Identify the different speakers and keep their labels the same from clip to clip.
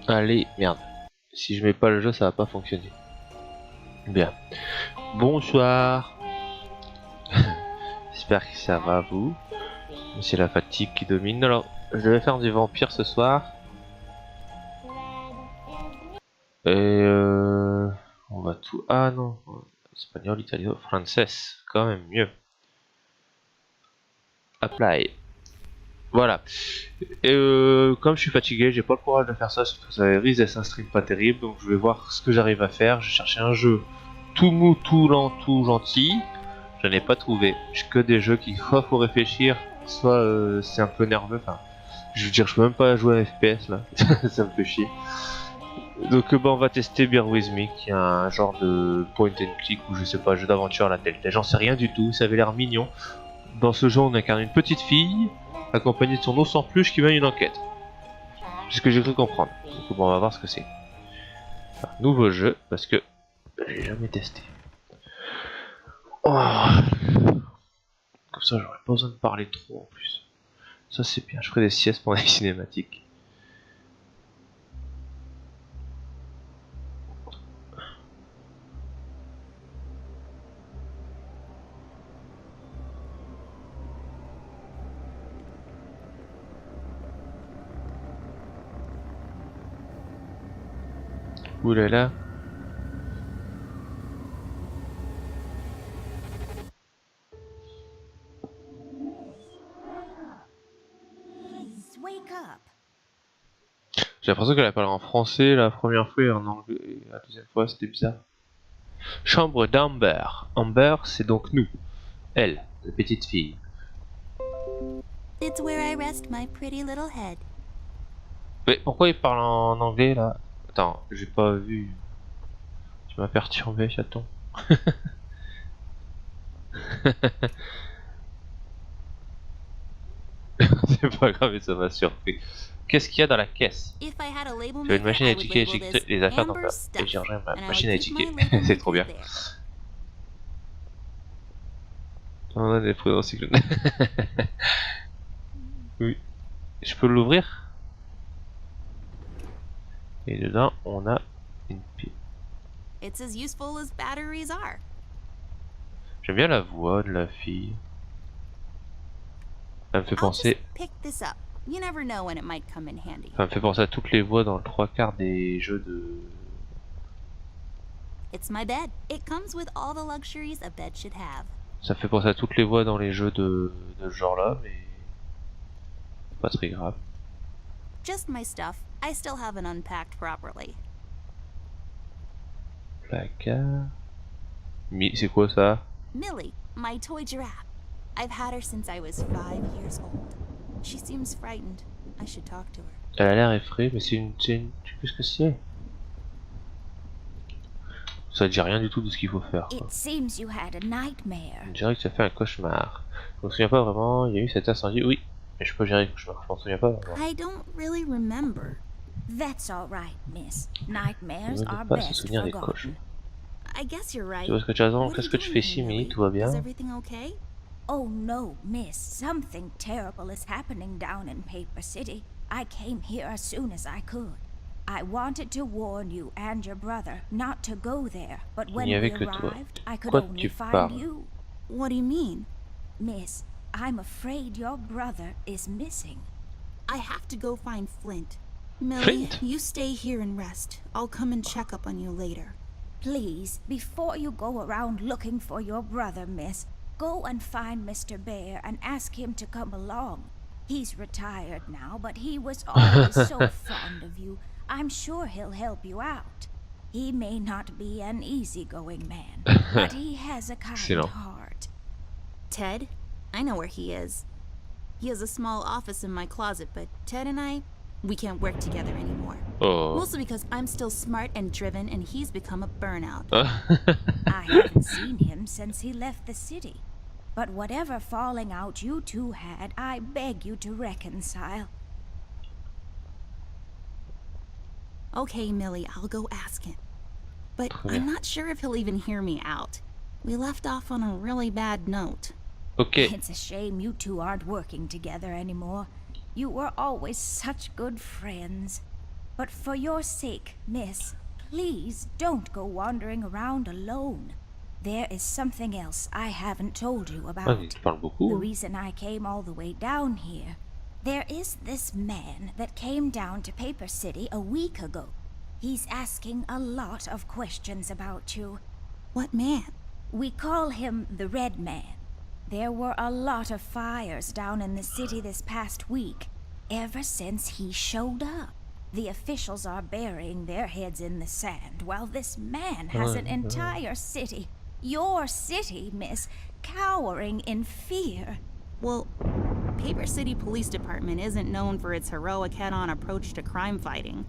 Speaker 1: Allez, merde. Si je mets pas le jeu, ça va pas fonctionner. Bien. Bonsoir. J'espère que ça va vous. C'est la fatigue qui domine. Alors, je vais faire du vampire ce soir. Et on va tout... Ah non. Espagnol, italien, français. Quand même mieux. Apply. Voilà. Et comme je suis fatigué, j'ai pas le courage de faire ça, surtout que ça risque d'être un stream pas terrible, donc je vais voir ce que j'arrive à faire. J'ai cherché un jeu tout mou, tout lent, tout gentil. Je n'ai pas trouvé. J'ai que des jeux qui soit faut réfléchir, soit c'est un peu nerveux. Enfin, je veux dire, je peux même pas jouer à FPS là, ça me fait chier. Donc bah, on va tester Bear With Me, qui est un genre de point and click ou je sais pas, jeu d'aventure à la tête. J'en sais rien du tout, ça avait l'air mignon. Dans ce jeu, on incarne une petite fille accompagnée de son ours en peluche qui mène une enquête. C'est ce que j'ai cru comprendre. Donc bon, on va voir ce que c'est. Enfin, nouveau jeu, parce que j'ai jamais testé. Oh. Comme ça, j'aurais pas besoin de parler trop en plus. Ça c'est bien, je ferai des siestes pendant les cinématiques. Oulala. J'ai l'impression qu'elle a parlé en français la première fois et en anglais la deuxième fois, c'était bizarre. Chambre d'Amber. Amber, c'est donc nous. Elle, la petite fille.
Speaker 2: It's where I rest my pretty little head.
Speaker 1: Mais pourquoi il parle en anglais là? Attends, j'ai pas vu. Tu m'as perturbé, chaton. C'est pas grave, mais ça m'a surpris. Qu'est-ce qu'il y a dans la caisse?
Speaker 2: If I had a label
Speaker 1: Tu as une
Speaker 2: maker,
Speaker 1: machine à
Speaker 2: I would
Speaker 1: étiqueter
Speaker 2: label this
Speaker 1: les affaires dans
Speaker 2: Amber
Speaker 1: ta...
Speaker 2: stuff,
Speaker 1: Et j'ai ma
Speaker 2: and I would
Speaker 1: machine à
Speaker 2: keep my
Speaker 1: étiqueter.
Speaker 2: label
Speaker 1: C'est trop bien.
Speaker 2: maker there.
Speaker 1: On a des produits recyclés. Oui. Je peux l'ouvrir? Et dedans, on a une pile.
Speaker 2: It's as useful as batteries are.
Speaker 1: J'aime bien la voix de la fille. Ça me fait
Speaker 2: I'll
Speaker 1: penser...
Speaker 2: just pick this up. You never know when it might come in handy.
Speaker 1: Ça me fait penser à toutes les voix dans le 3/4 des jeux de...
Speaker 2: It's my bed. It comes with all the luxuries a bed should have.
Speaker 1: Ça me fait penser à toutes les voix dans les jeux de ce genre-là, mais... pas très grave.
Speaker 2: Just my stuff. I still haven't unpacked properly.
Speaker 1: Placard... C'est quoi ça?
Speaker 2: Millie, my toy giraffe. I've had her since I was 5 years old. She seems frightened. I should talk to her.
Speaker 1: Elle a l'air effrayée, mais c'est une... Qu'est-ce que c'est? Ça dit rien du tout de ce qu'il faut faire.
Speaker 3: It seems you had a nightmare.
Speaker 1: On dirait que ça fait un cauchemar. Je me souviens pas vraiment, il y a eu cet incendie, oui. Mais je peux gérer le cauchemar, je m'en souviens pas vraiment.
Speaker 2: I don't really remember.
Speaker 3: That's all right, miss. Nightmares
Speaker 1: Je ne
Speaker 3: are
Speaker 1: veux pas se
Speaker 3: best
Speaker 1: souvenir des
Speaker 3: forgotten.
Speaker 1: cauchemars.
Speaker 2: I guess you're right.
Speaker 1: Tu vois ce que tu as raison,
Speaker 2: What are
Speaker 1: qu'est-ce
Speaker 2: you
Speaker 1: que tu
Speaker 2: doing
Speaker 1: fais
Speaker 2: here,
Speaker 1: ici, Millie?
Speaker 2: Millie?
Speaker 1: Tout va bien?
Speaker 2: Is everything okay?
Speaker 3: Oh no, miss. Something terrible is happening down in Paper City. I came here as soon as I could. I wanted to warn you and your brother not to go there, but when we arrived, I could only find you.
Speaker 2: What do you mean?
Speaker 3: Miss, I'm afraid your brother is missing.
Speaker 2: I have to go find Flint. Millie,
Speaker 1: Flint?
Speaker 2: you stay here and rest. I'll come and check up on you later.
Speaker 3: Please, before you go around looking for your brother, miss, go and find Mr. Bear and ask him to come along. He's retired now, but he was always so fond of you. I'm sure he'll help you out. He may not be an easygoing man, but he has a kind heart.
Speaker 2: Ted? I know where he is. He has a small office in my closet, but Ted and we can't work together anymore.
Speaker 1: Oh.
Speaker 2: Mostly because I'm still smart and driven and he's become a burnout.
Speaker 3: I haven't seen him since he left the city. But whatever falling out you two had, I beg you to reconcile.
Speaker 2: Okay, Millie, I'll go ask him. But I'm not sure if he'll even hear me out. We left off on a really bad note.
Speaker 1: Okay.
Speaker 3: It's a shame you two aren't working together anymore. You were always such good friends. But for your sake, miss, please don't go wandering around alone. There is something else I haven't told you
Speaker 1: Ah,
Speaker 3: about.
Speaker 1: il parle
Speaker 3: The
Speaker 1: beaucoup. Hein.
Speaker 3: reason I came all the way down here. There is this man that came down to Paper City a week ago. He's asking a lot of questions about you.
Speaker 2: What man?
Speaker 3: We call him the Red Man. There were a lot of fires down in the city this past week, ever since he showed up. The officials are burying their heads in the sand, while this man has an entire city, your city, miss, cowering in fear.
Speaker 2: Well, Paper City Police Department isn't known for its heroic head-on approach to crime fighting.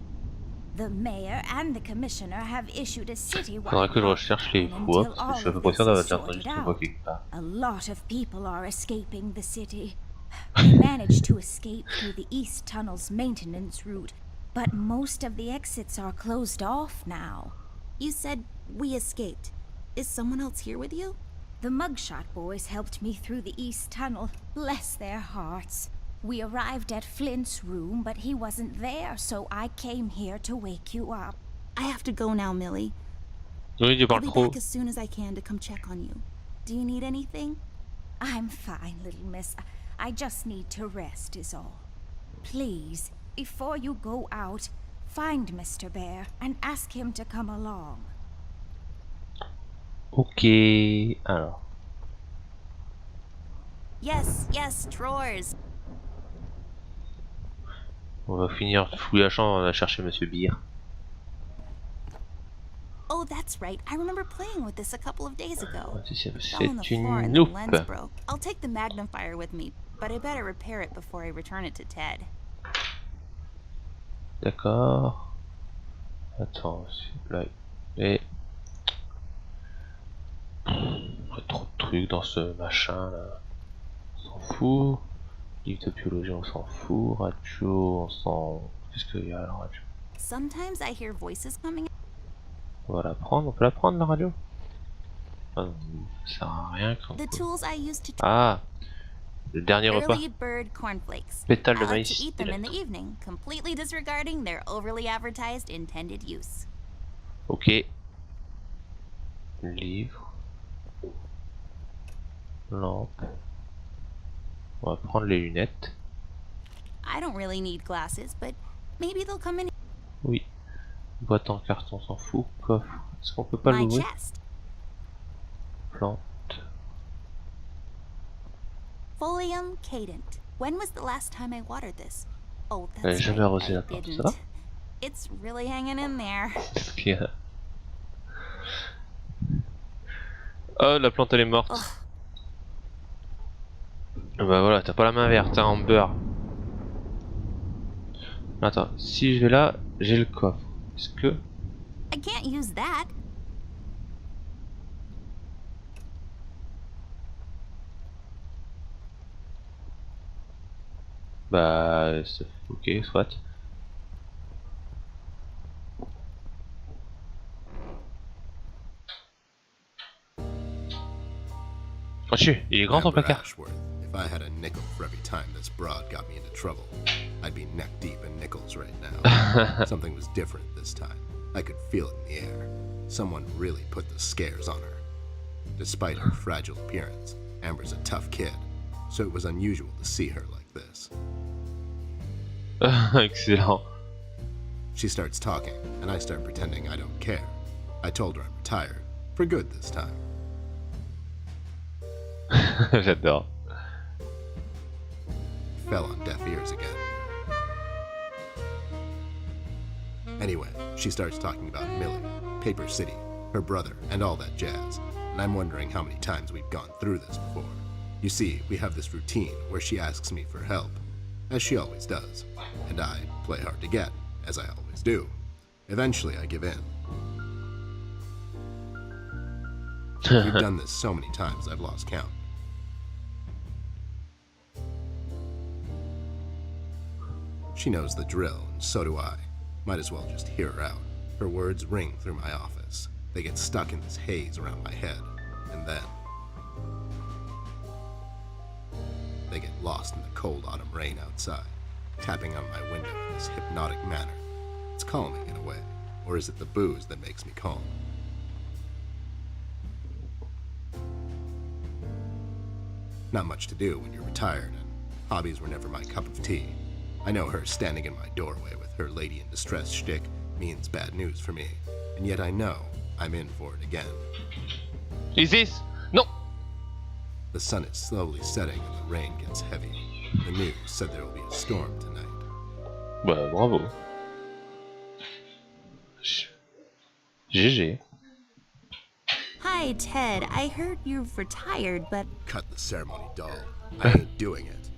Speaker 3: The mayor and the commissioner have issued a citywide
Speaker 1: Faudrait que je recherche les voix,
Speaker 3: until
Speaker 1: parce que je
Speaker 3: all
Speaker 1: suis à peu
Speaker 3: of
Speaker 1: près
Speaker 3: this
Speaker 1: sûr d'avoir
Speaker 3: is
Speaker 1: déjà entendu
Speaker 3: sorted
Speaker 1: cette voix
Speaker 3: out.
Speaker 1: quelque part.
Speaker 3: A lot of people are escaping the city. We managed to escape through the East Tunnel's maintenance route, but most of the exits are closed off now.
Speaker 2: You said we escaped. Is someone else here with you?
Speaker 3: The Mugshot boys helped me through the East Tunnel, bless their hearts. We arrived at Flint's room, but he wasn't there, so I came here to wake you up.
Speaker 2: I have to go now, Millie.
Speaker 1: Oui, tu
Speaker 2: I'll
Speaker 1: parles
Speaker 2: be
Speaker 1: trop.
Speaker 2: back as soon as I can to come check on you. Do you need anything?
Speaker 3: I'm fine, little miss. I just need to rest is all. Please, before you go out, find Mr. Bear and ask him to come along.
Speaker 1: Ok, alors.
Speaker 2: Yes, drawers.
Speaker 1: On va finir de fouiller la chambre, on va chercher Monsieur Beer.
Speaker 2: Oh, that's right. I remember playing with this a couple of days ago.
Speaker 1: C'est
Speaker 2: Fell on the floor
Speaker 1: une
Speaker 2: and the
Speaker 1: loupe.
Speaker 2: lens broke. I'll take the magnifier with me, but I better repair it before I return it to Ted.
Speaker 1: D'accord. Attends, là. Et... Il y a trop de trucs dans ce machin là. On s'en fout. Livre de biologie, on s'en fout. Radio, on s'en... Qu'est-ce qu'il y a à la radio?
Speaker 2: Sometimes I hear voices coming.
Speaker 1: On va la prendre, on peut la prendre la radio? Ah, ça sert à rien quand...
Speaker 2: The tools I used to
Speaker 1: Ah, le dernier repas.
Speaker 2: early bird cornflakes.
Speaker 1: Pétale de
Speaker 2: I like
Speaker 1: maïs.
Speaker 2: to eat them in the evening, completely disregarding their overly advertised intended use.
Speaker 1: Ok. Livre. Lampe. On va prendre les lunettes.
Speaker 2: I don't really need glasses, but maybe they'll come in
Speaker 1: Oui. Boîte en carton, on s'en fout. Coffre. Est-ce qu'on peut pas
Speaker 2: my
Speaker 1: l'ouvrir?
Speaker 2: chest.
Speaker 1: Plante.
Speaker 2: Folium cadent. When was the last time I watered this? Oh,
Speaker 1: Elle
Speaker 2: that's
Speaker 1: est jamais
Speaker 2: right,
Speaker 1: arrosée
Speaker 2: I
Speaker 1: la plante, ça va?
Speaker 2: didn't. It's really hanging in there.
Speaker 1: Qu'est-ce qu'il y a? Oh, la plante elle est morte.
Speaker 2: Ugh.
Speaker 1: Bah voilà, t'as pas la main verte, hein, en beurre. Attends, si je vais là, j'ai le coffre. Est-ce que...
Speaker 2: I can't use that.
Speaker 1: Bah... Ok, soit. Oh chier, il est grand ton
Speaker 4: Remember
Speaker 1: placard.
Speaker 4: Ashworth, if I had a nickel for every time this broad got me into trouble, I'd be neck deep in nickels right now. Something was different this time. I could feel it in the air. Someone really put the scares on her. Despite her fragile appearance, Amber's a tough kid, so it was unusual to see her like this.
Speaker 1: Excellent.
Speaker 4: She starts talking, and I start pretending I don't care. I told her I'm retired, for good this time.
Speaker 1: J'adore.
Speaker 4: Fell on deaf ears again. Anyway, she starts talking about Millie, Paper City, her brother, and all that jazz, and I'm wondering how many times we've gone through this before. You see, we have this routine where she asks me for help, as she always does, and I play hard to get, as I always do. Eventually, I give in. We've done this so many times I've lost count. She knows the drill, and so do I. Might as well just hear her out. Her words ring through my office. They get stuck in this haze around my head, and then they get lost in the cold autumn rain outside, tapping on my window in this hypnotic manner. It's calming in a way. Or is it the booze that makes me calm? Not much to do when you're retired, and hobbies were never my cup of tea. I know her standing in my doorway with her lady in distress shtick means bad news for me, and yet I know I'm in for it again.
Speaker 1: Is this? Non.
Speaker 4: The sun is slowly setting and the rain gets heavy. The news said there will be a storm tonight.
Speaker 1: Bah bravo. GG.
Speaker 2: Hi, Ted. I heard you've retired, but
Speaker 4: Cut the ceremony, doll. I ain't doing it.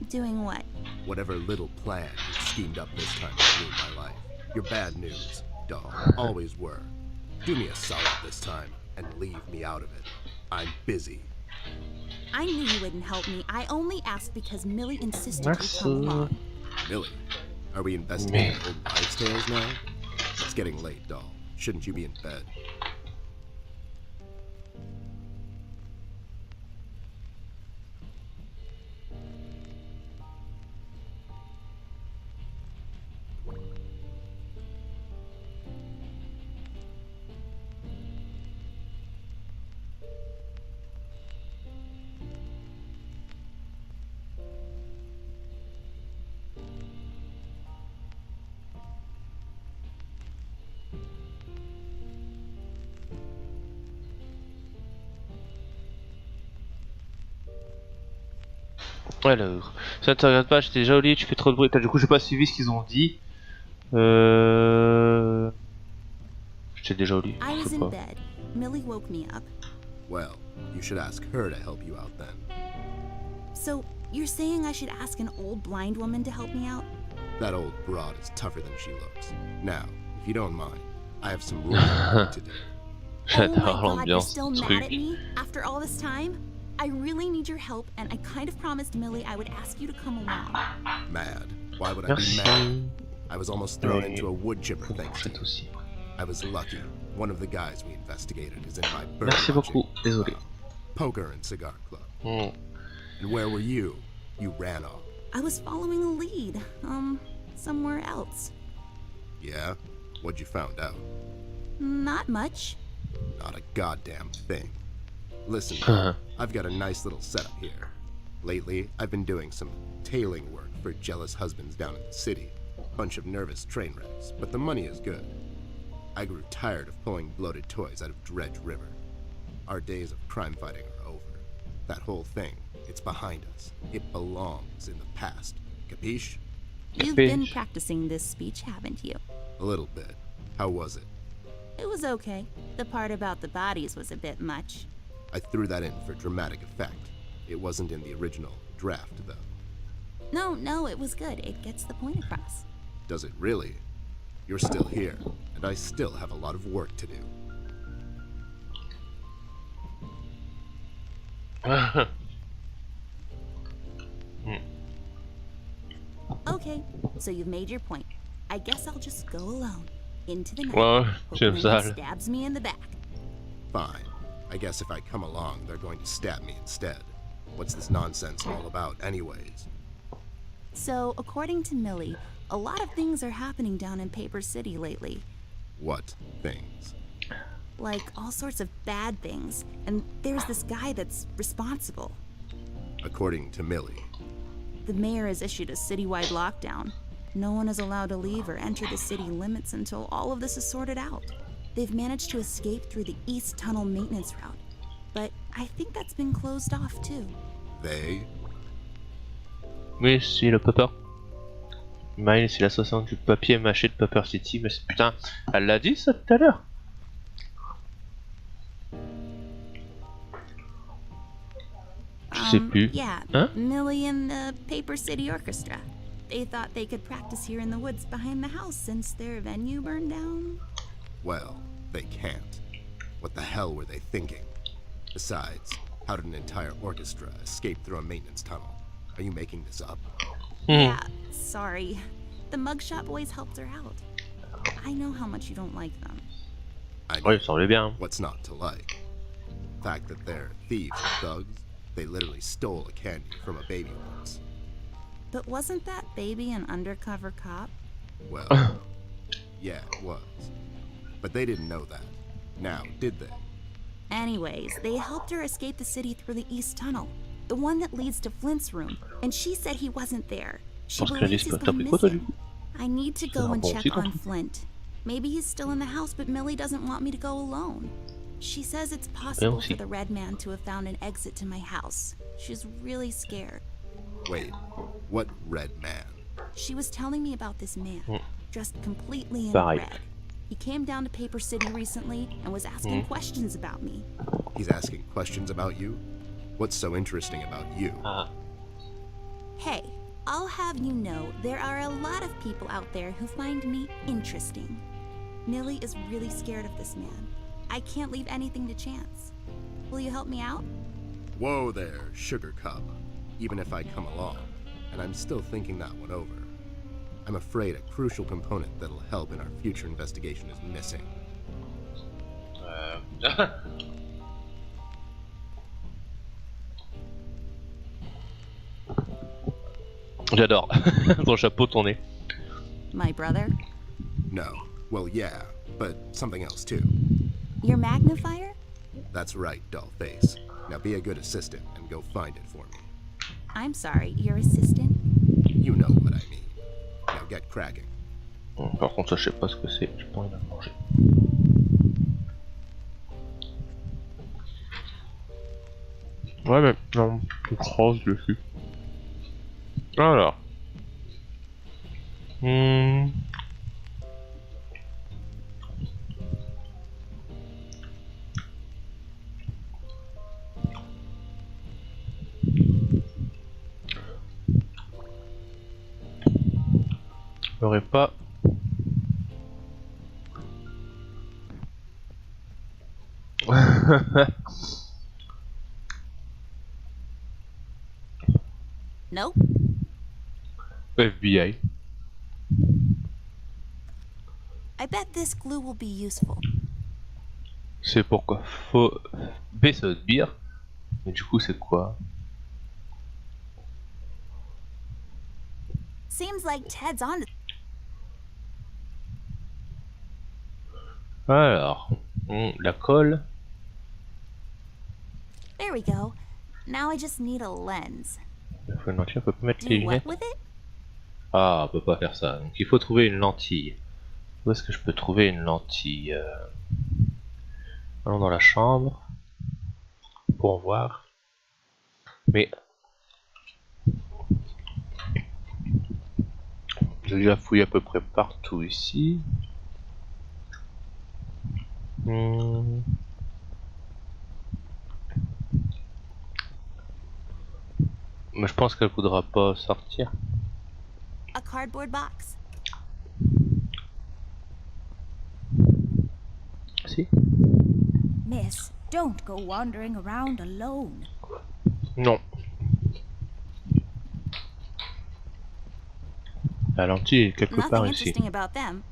Speaker 2: doing what?
Speaker 4: Whatever little plan you schemed up this time to ruin my life. You're bad news, doll. Always were. Do me a solid this time and leave me out of it. I'm busy.
Speaker 2: I knew you wouldn't help me. I only asked because Millie insisted you come along.
Speaker 4: Millie, are we investigating old wives' tales now? It's getting late, doll. Shouldn't you be in bed?
Speaker 1: Alors, ça ne te regarde pas, j'étais déjà au lit, tu fais trop de bruit. Du coup, j'ai pas suivi ce qu'ils ont dit. J'étais déjà au lit.
Speaker 2: I
Speaker 1: Je
Speaker 2: was
Speaker 1: sais
Speaker 2: in
Speaker 1: pas.
Speaker 2: bed. Millie woke me up.
Speaker 4: Well, you should ask her to help you out then.
Speaker 2: So, you're saying I should ask an old blind woman to help me out?
Speaker 4: That old broad is tougher than she looks. Now, if you don't mind, I have some rules to do.
Speaker 2: Oh my
Speaker 1: J'adore
Speaker 2: god, you're
Speaker 1: l'ambiance
Speaker 2: still
Speaker 1: du
Speaker 2: mad at
Speaker 1: truc.
Speaker 2: me? After all this time? I really need your help, and I kind of promised Millie I would ask you to come along.
Speaker 4: Mad? Why would I be mad?
Speaker 1: Merci.
Speaker 4: I was almost thrown into a wood chipper
Speaker 1: Pour
Speaker 4: thanks to
Speaker 1: faites
Speaker 4: you.
Speaker 1: aussi.
Speaker 4: I was lucky. One of the guys we investigated is in my bird
Speaker 1: Merci beaucoup, désolé.
Speaker 4: poker and cigar club.
Speaker 1: Mm.
Speaker 4: And where were you? You ran off.
Speaker 2: I was following a lead, somewhere else.
Speaker 4: Yeah? What'd you found out?
Speaker 2: Not much.
Speaker 4: Not a goddamn thing. Listen, I've got a nice little setup here. Lately, I've been doing some tailing work for jealous husbands down in the city. Bunch of nervous train wrecks, but the money is good. I grew tired of pulling bloated toys out of Dredge River. Our days of crime fighting are over. That whole thing, it's behind us. It belongs in the past. Capiche?
Speaker 2: You've been
Speaker 1: Capiche.
Speaker 2: practicing this speech, haven't you?
Speaker 4: A little bit. How was it?
Speaker 2: It was okay. The part about the bodies was a bit much.
Speaker 4: I threw that in for dramatic effect. It wasn't in the original draft, though.
Speaker 2: No, it was good. It gets the point across.
Speaker 4: Does it really? You're still here, and I still have a lot of work to do.
Speaker 2: Okay, so you've made your point. I guess I'll just go alone. Into the night.
Speaker 1: Ouais,
Speaker 2: Hope
Speaker 1: j'aime
Speaker 2: no
Speaker 1: ça.
Speaker 2: one stabs me in the back.
Speaker 4: Fine. I guess if I come along, they're going to stab me instead. What's this nonsense all about, anyways?
Speaker 2: So, according to Millie, a lot of things are happening down in Paper City lately.
Speaker 4: What things?
Speaker 2: Like all sorts of bad things. And there's this guy that's responsible.
Speaker 4: According to Millie.
Speaker 2: The mayor has issued a citywide lockdown. No one is allowed to leave or enter the city limits until all of this is sorted out. They've managed to escape through the East Tunnel maintenance route, but I think that's been closed off too.
Speaker 4: They?
Speaker 1: Oui, c'est le Paper. Mine, c'est l'association du papier mâché de Paper City, mais putain, elle l'a dit ça tout à l'heure. Je sais plus.
Speaker 2: Yeah,
Speaker 1: Hein?
Speaker 2: Millie and the Paper City Orchestra. They thought they could practice here in the woods behind the house since their venue burned down.
Speaker 4: Well, they can't. What the hell were they thinking? Besides, how did an entire orchestra escape through a maintenance tunnel? Are you making this up?
Speaker 2: Yeah, sorry. The Mugshot Boys helped her out. I know how much you don't like them.
Speaker 4: I know
Speaker 1: Oui, il semblait bien.
Speaker 4: what's not to like. The fact that they're thieves and thugs, they literally stole a candy from a baby once.
Speaker 2: But wasn't that baby an undercover cop?
Speaker 4: Well, Yeah, it was. But they didn't know that. Now, did they?
Speaker 2: Anyways, they helped her escape the city through the East Tunnel, the one that leads to Flint's room, and she said he wasn't there. She
Speaker 1: Parce que
Speaker 2: believes he's
Speaker 1: Alice, t'as
Speaker 2: gone
Speaker 1: pris quoi toi du
Speaker 2: missing.
Speaker 1: coup?
Speaker 2: I need to
Speaker 1: C'est
Speaker 2: go
Speaker 1: un
Speaker 2: and
Speaker 1: bon
Speaker 2: check
Speaker 1: titre,
Speaker 2: on
Speaker 1: en fait.
Speaker 2: Flint. Maybe he's still in the house, but Millie doesn't want me to go alone. She says it's
Speaker 1: Bien
Speaker 2: possible
Speaker 1: aussi.
Speaker 2: for the Red Man to have found an exit to my house. She's really scared.
Speaker 4: Wait, what red man?
Speaker 2: She was telling me about this man, dressed completely in
Speaker 1: Pareil.
Speaker 2: red. He came down to Paper City recently and was asking questions about me.
Speaker 4: He's asking questions about you? What's so interesting about you?
Speaker 1: Ah.
Speaker 2: Hey, I'll have you know there are a lot of people out there who find me interesting. Millie is really scared of this man. I can't leave anything to chance. Will you help me out?
Speaker 4: Whoa there, Sugar Cup. Even if I come along, and I'm still thinking that one over. I'm afraid a crucial component that'll help in our future investigation is missing.
Speaker 1: J'adore. Ton chapeau, ton nez.
Speaker 2: My brother?
Speaker 4: No. Well, yeah, but something else too.
Speaker 2: Your magnifier?
Speaker 4: That's right, Dollface. Now be a good assistant and go find it for me.
Speaker 2: I'm sorry, your assistant?
Speaker 4: You know what I mean. Now get cracking.
Speaker 1: Bon, par contre, ça, je sais pas ce que c'est. J'ai pas envie d'en manger. Ouais, mais non, une crosse dessus. Alors. J'aurais pas.
Speaker 2: Nope.
Speaker 1: FBI.
Speaker 2: I bet this glue will be useful.
Speaker 1: C'est pourquoi faut baisser de bière. Mais du coup, c'est quoi?
Speaker 2: Seems like Ted's on.
Speaker 1: Alors, la colle.
Speaker 2: There we go. Now I just need a lens.
Speaker 1: Il faut une lentille, on peut pas mettre
Speaker 2: Do
Speaker 1: les
Speaker 2: what
Speaker 1: lunettes.
Speaker 2: with it?
Speaker 1: Ah, on peut pas faire ça. Donc il faut trouver une lentille. Où est-ce que je peux trouver une lentille? Allons dans la chambre pour voir. Mais j'ai déjà fouillé à peu près partout ici. Mais je pense qu'elle voudra pas sortir.
Speaker 2: A cardboard box.
Speaker 1: Si?
Speaker 3: Miss, don't go wandering around alone.
Speaker 1: Non. La lentille est quelque
Speaker 2: Nothing
Speaker 1: part ici.
Speaker 2: interesting about them.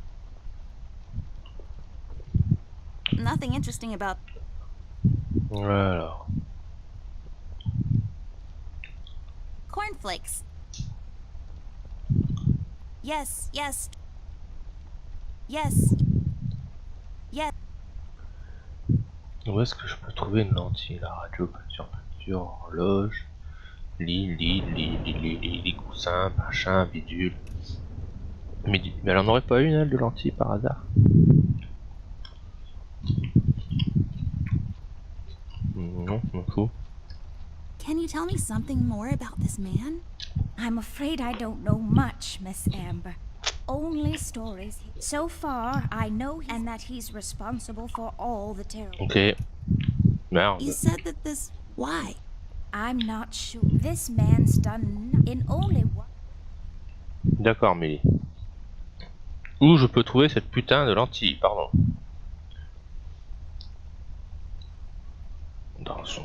Speaker 2: Nothing interesting about.
Speaker 1: Alors.
Speaker 2: Cornflakes. Yes, yes. Yes. Yes.
Speaker 1: Où est-ce que je peux trouver une lentille? La radio, peinture, horloge, lit, coussin, machin, bidule. Mais elle en aurait pas une, elle, de lentille par hasard? Non, non fou.
Speaker 3: Can you tell me something more about this man? I'm afraid I don't know much, Miss Amber. Only stories. So far, I know and that he's responsible for all the terrible.
Speaker 1: Ok. Merde.
Speaker 2: You said that this. Why?
Speaker 3: I'm not sure. This man's done in only one.
Speaker 1: D'accord, Millie. Où je peux trouver cette putain de lentille, pardon. Dans son...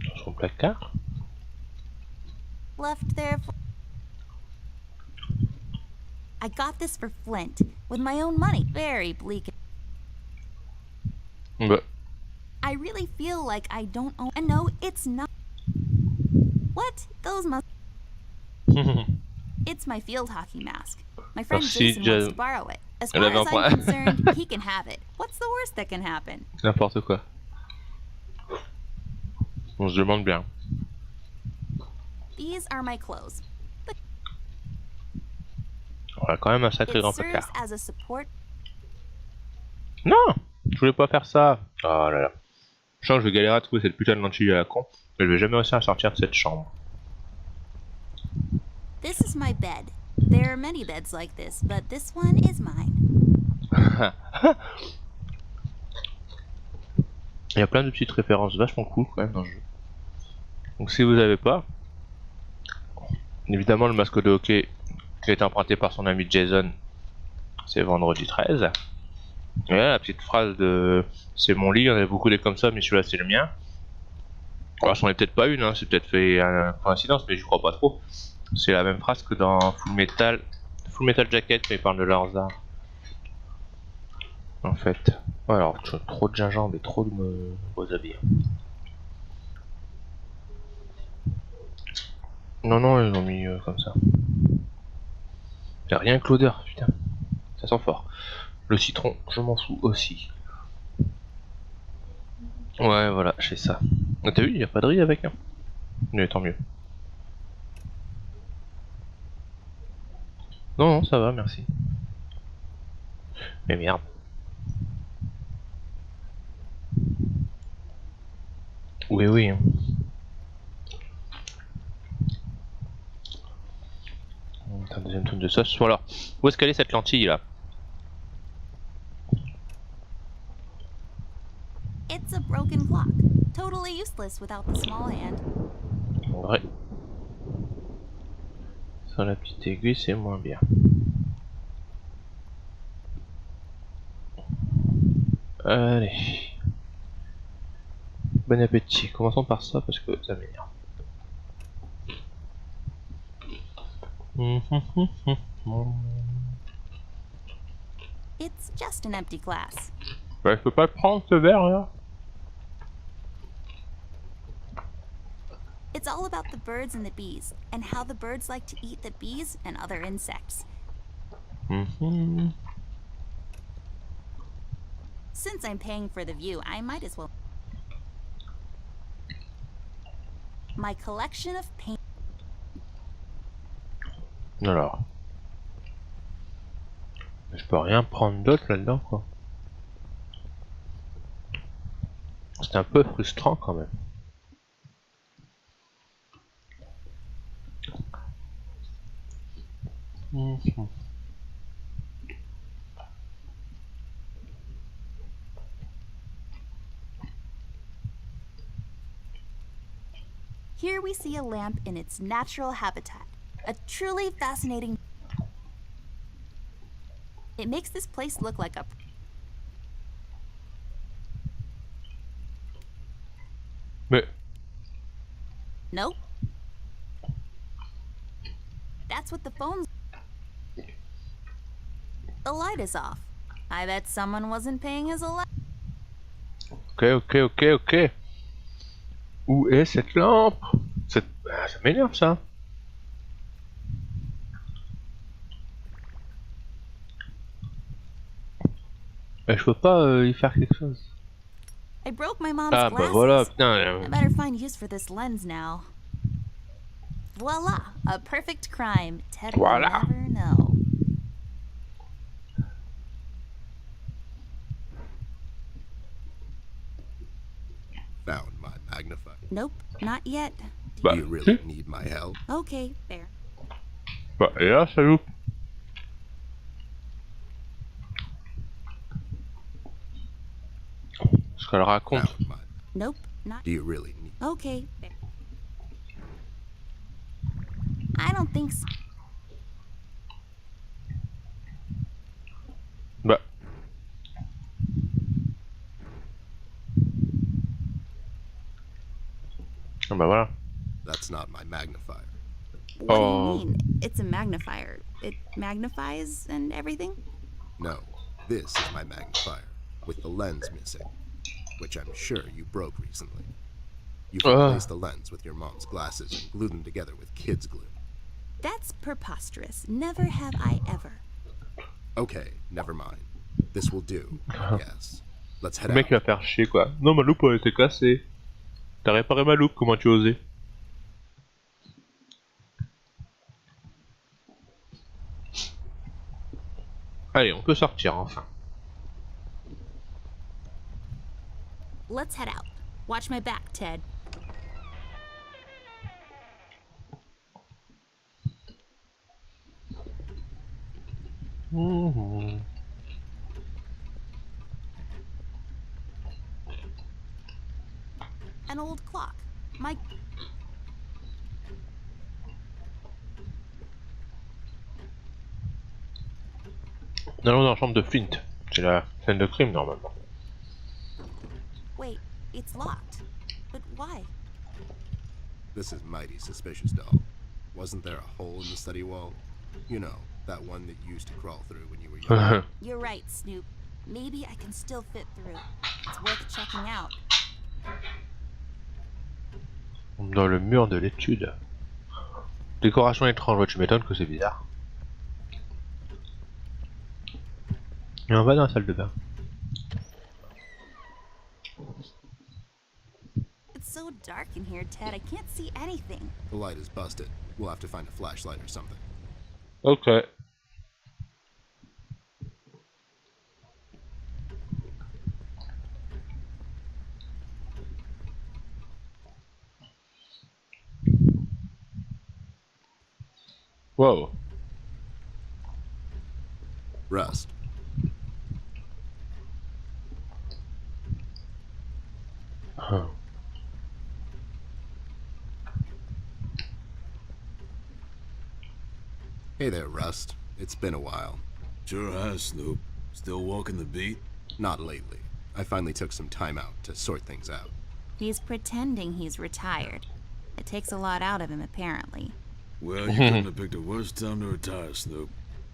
Speaker 1: Dans son placard.
Speaker 2: Left there. I got this for Flint with my own money. Very bleak.
Speaker 1: Bah.
Speaker 2: I really feel like I don't own. And no, it's not. What? Those must. It's my field hockey mask. My friend
Speaker 1: Merci,
Speaker 2: Jason wants to borrow it. As
Speaker 1: Elle
Speaker 2: far
Speaker 1: avait un
Speaker 2: as
Speaker 1: point.
Speaker 2: I'm concerned, he can have it. What's the worst that can happen?
Speaker 1: N'importe quoi. On se demande bien.
Speaker 2: These are my clothes.
Speaker 1: On a quand même un sacré
Speaker 2: It
Speaker 1: grand
Speaker 2: serves
Speaker 1: placard.
Speaker 2: as a support.
Speaker 1: Non, je voulais pas faire ça. Oh là là. Je sens que je vais galérer à trouver cette putain de lentille à la con. Mais je vais jamais réussir à sortir de cette chambre.
Speaker 2: This is my bed. There are many beds like this, but this one is mine.
Speaker 1: Il y a plein de petites références vachement cool quand même dans le jeu. Donc si vous avez pas, évidemment le masque de hockey qui a été emprunté par son ami Jason, c'est vendredi 13. Et là, la petite phrase de c'est mon lit, il y en a beaucoup des comme ça, mais celui-là c'est le mien. Alors j'en ai peut-être pas une, hein, c'est peut-être fait une coïncidence, mais je crois pas trop. C'est la même phrase que dans Full Metal Jacket quand il parle de leurs arts. En fait. Alors, trop de gingembre et trop de wasabi. Non, non, ils ont mis comme ça. Y'a rien que l'odeur, putain. Ça sent fort. Le citron, je m'en fous aussi. Ouais, voilà, j'ai ça. Ah, t'as vu, il n'y a pas de riz avec, hein. Mais tant mieux. Non, non, ça va, merci. Mais merde. Oui, oui. Hein. Un deuxième tonne de sauce. Voilà. Où est-ce qu'elle est cette lentille là?
Speaker 2: It's a broken clock. Totally useless without the small hand.
Speaker 1: En vrai. Sans la petite aiguille, c'est moins bien. Allez. Bon appétit. Commençons par ça parce que ça m'énerve.
Speaker 2: It's just an empty glass.
Speaker 1: Bah, je peux pas le prendre ce verre là.
Speaker 2: It's all about the birds and the bees, and how the birds like to eat the bees and other insects. Since I'm paying for the view, I might as well. My collection of paint.
Speaker 1: Alors. Je peux rien prendre d'autre là-dedans quoi. C'est un peu frustrant quand même.
Speaker 2: Here we see a lamp in its natural habitat. A truly fascinating. It makes this place look like a.
Speaker 1: Mais
Speaker 2: Nope. That's what the phone's. The light is off. I bet someone wasn't paying his electricity.
Speaker 1: ok. Où est cette lampe? Ah, ça m'énerve ça. Je peux pas y faire quelque chose.
Speaker 2: I broke my mom's
Speaker 1: Ah
Speaker 2: glasses.
Speaker 1: bah voilà, putain.
Speaker 2: I better find use for this lens now. Voila! A perfect crime. Ted
Speaker 1: Voilà.
Speaker 2: will never know.
Speaker 4: Found my magnifier.
Speaker 2: Nope, not yet.
Speaker 1: Bah,
Speaker 4: Do you really
Speaker 1: si.
Speaker 4: need my help?
Speaker 2: Okay, there.
Speaker 1: Bah, et là, ça loupe. Ce qu'elle raconte.
Speaker 4: Found my.
Speaker 2: Nope, not.
Speaker 4: Do you really need?
Speaker 2: Okay, there. I don't think so.
Speaker 1: Bah. Ah bah voilà.
Speaker 4: That's not my magnifier.
Speaker 2: What
Speaker 1: Oh.
Speaker 2: do you mean? It's a magnifier. It magnifies and everything?
Speaker 4: No, this is my magnifier, with the lens missing, which I'm sure you broke recently. You've replaced the lens with your mom's glasses and glued them together with kids' glue.
Speaker 2: That's preposterous. Never have I ever.
Speaker 4: Okay, never mind. This will do, I guess. Let's head
Speaker 1: Le mec
Speaker 4: out.
Speaker 1: il va faire chier quoi. Non, ma loupe elle était cassée. T'as réparé ma loupe, comment tu osais? Allez, on peut sortir enfin.
Speaker 2: Let's head out. Watch my back, Ted. An old clock. My...
Speaker 1: Nous allons dans la chambre de Flint. C'est la scène de crime normalement.
Speaker 2: Wait, it's locked. But why?
Speaker 4: This is mighty suspicious, doll. Wasn't there a hole in the study wall? You know, that one that you used to crawl through when you were young.
Speaker 2: You're right, Snoop. Maybe I can still fit through. It's worth checking out.
Speaker 1: Dans le mur de l'étude. Décoration étrange, ouais, tu m'étonnes que c'est bizarre. Et on va dans la salle de bain.
Speaker 2: It's so dark in here, Ted. I can't see anything.
Speaker 4: The light is busted. We'll have to find a flashlight or something.
Speaker 1: Ok. Wow.
Speaker 4: Rust.
Speaker 1: Huh.
Speaker 4: Hey there, Rust. It's been a while.
Speaker 5: Sure has, Snoop. Still walking the beat?
Speaker 4: Not lately. I finally took some time out to sort things out.
Speaker 2: He's pretending he's retired. It takes a lot out of him, apparently.
Speaker 5: Well, you couldn't have picked a worse time to retire, Snoop.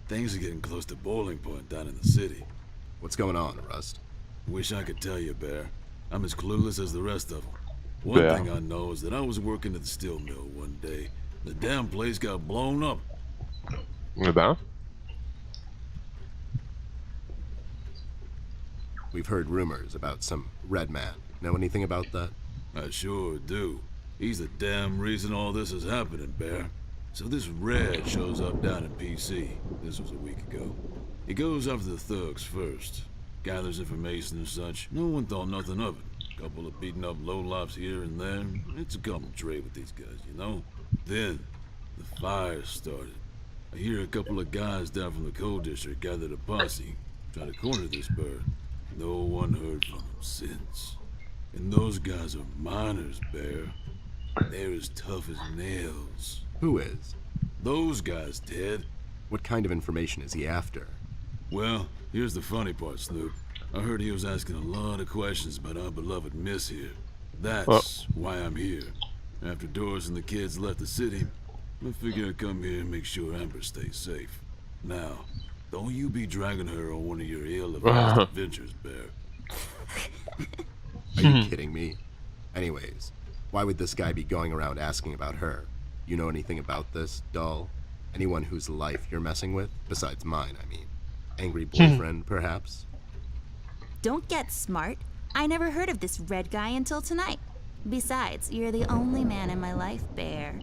Speaker 5: Things are getting close to boiling point down in the city.
Speaker 4: What's going on, Rust?
Speaker 5: Wish I could tell you, Bear. I'm as clueless as the rest of them. One
Speaker 1: Bear.
Speaker 5: thing I know is that I was working at the steel mill one day. The damn place got blown up.
Speaker 1: Eh ben.
Speaker 4: We've heard rumors about some red man. Know anything about that?
Speaker 5: I sure do. He's the damn reason all this is happening, Bear. So this Red shows up down in PC. This was a week ago. He goes after the thugs first. Gathers information and such. No one thought nothing of it. Couple of beaten up lowlifes here and there. It's a common trait with these guys, you know? Then, the fire started. I hear a couple of guys down from the coal district gathered a posse. Try to corner this bird. No one heard from him since. And those guys are miners, Bear. They're as tough as nails.
Speaker 4: Who is?
Speaker 5: Those guys, Ted.
Speaker 4: What kind of information is he after?
Speaker 5: Well, here's the funny part, Snoop. I heard he was asking a lot of questions about our beloved Miss here. That's why I'm here. After Doris and the kids left the city, I figured I'd come here and make sure Amber stays safe. Now, don't you be dragging her on one of your ill-advised adventures, Bear.
Speaker 4: Are you kidding me? Anyways, why would this guy be going around asking about her? You know anything about this, doll? Anyone whose life you're messing with? Besides mine, I mean. Angry boyfriend, perhaps?
Speaker 2: Don't get smart. I never heard of this red guy until tonight. Besides, you're the only man in my life, Bear.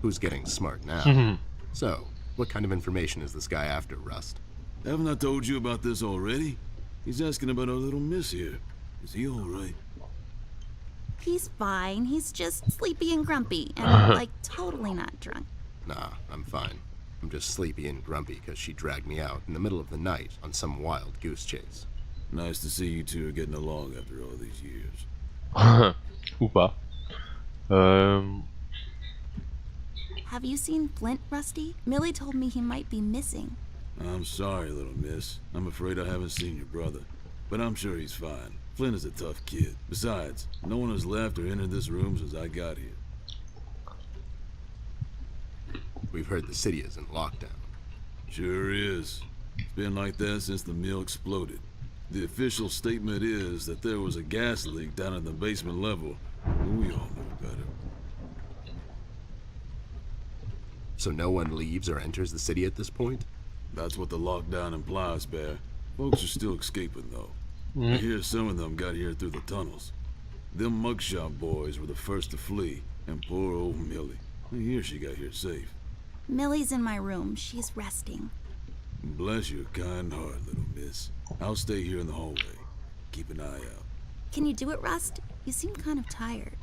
Speaker 4: Who's getting smart now? So, what kind of information is this guy after, Rust?
Speaker 5: Haven't I told you about this already? He's asking about our little Miss here. Is he alright?
Speaker 2: He's fine. He's just sleepy and grumpy, and like totally not drunk.
Speaker 4: Nah, I'm fine. I'm just sleepy and grumpy because she dragged me out in the middle of the night on some wild goose chase.
Speaker 5: Nice to see you two are getting along after all these years.
Speaker 1: Ou pas.
Speaker 2: Have you seen Flint, Rusty? Millie told me he might be missing.
Speaker 5: I'm sorry, little miss. I'm afraid I haven't seen your brother. But I'm sure he's fine. Flint is a tough kid. Besides, no one has left or entered this room since I got here.
Speaker 4: We've heard the city is in lockdown.
Speaker 5: Sure is. It's been like that since the mill exploded. The official statement is that there was a gas leak down at the basement level, We all know better.
Speaker 4: So no one leaves or enters the city at this point?
Speaker 5: That's what the lockdown implies, Bear. Folks are still escaping, though. I hear some of them got here through the tunnels. Them mugshot boys were the first to flee, and poor old Millie. I hear she got here safe.
Speaker 2: Millie's in my room. She's resting.
Speaker 5: Bless your kind heart, little miss. I'll stay here in the hallway. Keep an eye out.
Speaker 2: Can you do it, Rust? You seem kind of tired.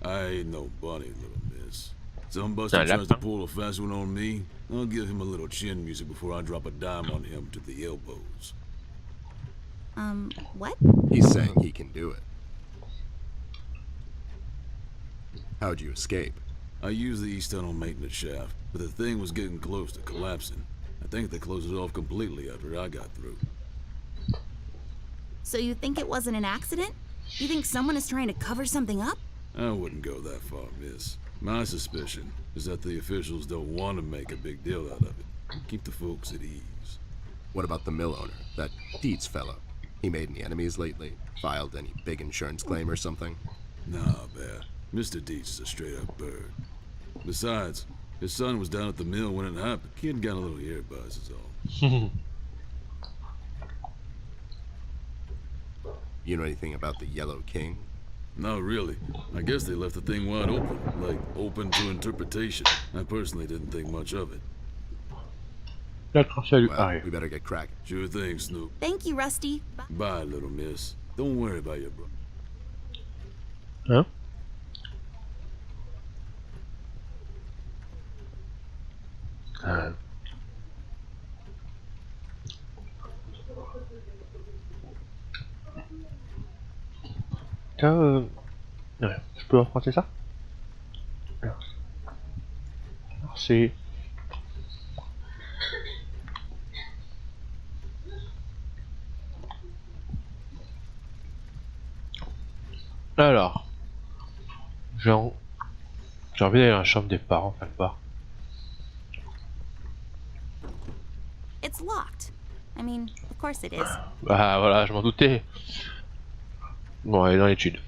Speaker 5: I ain't no bunny, little miss. Some buster tries to pull a fast one on me, I'll give him a little chin music before I drop a dime on him to the elbows.
Speaker 2: What?
Speaker 4: He's saying he can do it. How'd you escape?
Speaker 5: I used the east tunnel maintenance shaft, but the thing was getting close to collapsing. I think they closed it off completely after I got through.
Speaker 2: So you think it wasn't an accident? You think someone is trying to cover something up?
Speaker 5: I wouldn't go that far, miss. My suspicion is that the officials don't want to make a big deal out of it. Keep the folks at ease.
Speaker 4: What about the mill owner, that Dietz fellow? He made any enemies lately? Filed any big insurance claim or something?
Speaker 5: Nah, Bear. Mr. Dietz is a straight-up bird. Besides, his son was down at the mill when it happened. Kid got a little ear buzz is all.
Speaker 4: You know anything about the Yellow King?
Speaker 5: Not really. I guess they left the thing wide open, like open to interpretation. I personally didn't think much of it.
Speaker 4: Well, we better get cracking.
Speaker 5: Sure thing, Snoop.
Speaker 2: Thank you, Rusty. Bye.
Speaker 5: Bye, little miss. Don't worry about your brother.
Speaker 1: Hein? Tiens, ouais, je peux emprunter ça? Merci. Alors, j'ai envie d'aller dans la chambre des parents, quelque part.
Speaker 2: It's locked. I mean, of course it is.
Speaker 1: Bah voilà, je m'en doutais. Bon, elle est dans l'étude.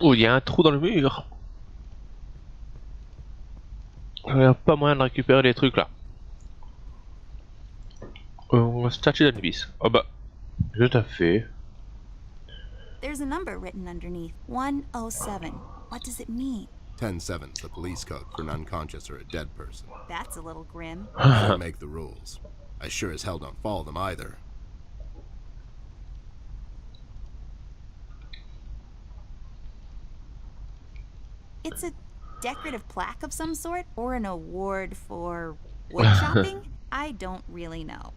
Speaker 1: Oh, il y a un trou dans le mur. Il n'y a pas moyen de récupérer les trucs là. Statue d'Anubis. Oh bah, tout à fait.
Speaker 2: There's a number written underneath. 107. What does it mean?
Speaker 4: 10-7's the police code for an unconscious or a dead person.
Speaker 2: That's a little grim.
Speaker 4: I don't make the rules. I sure as hell don't follow them either.
Speaker 2: It's a decorative plaque of some sort? Or an award for wood chopping? I don't really know.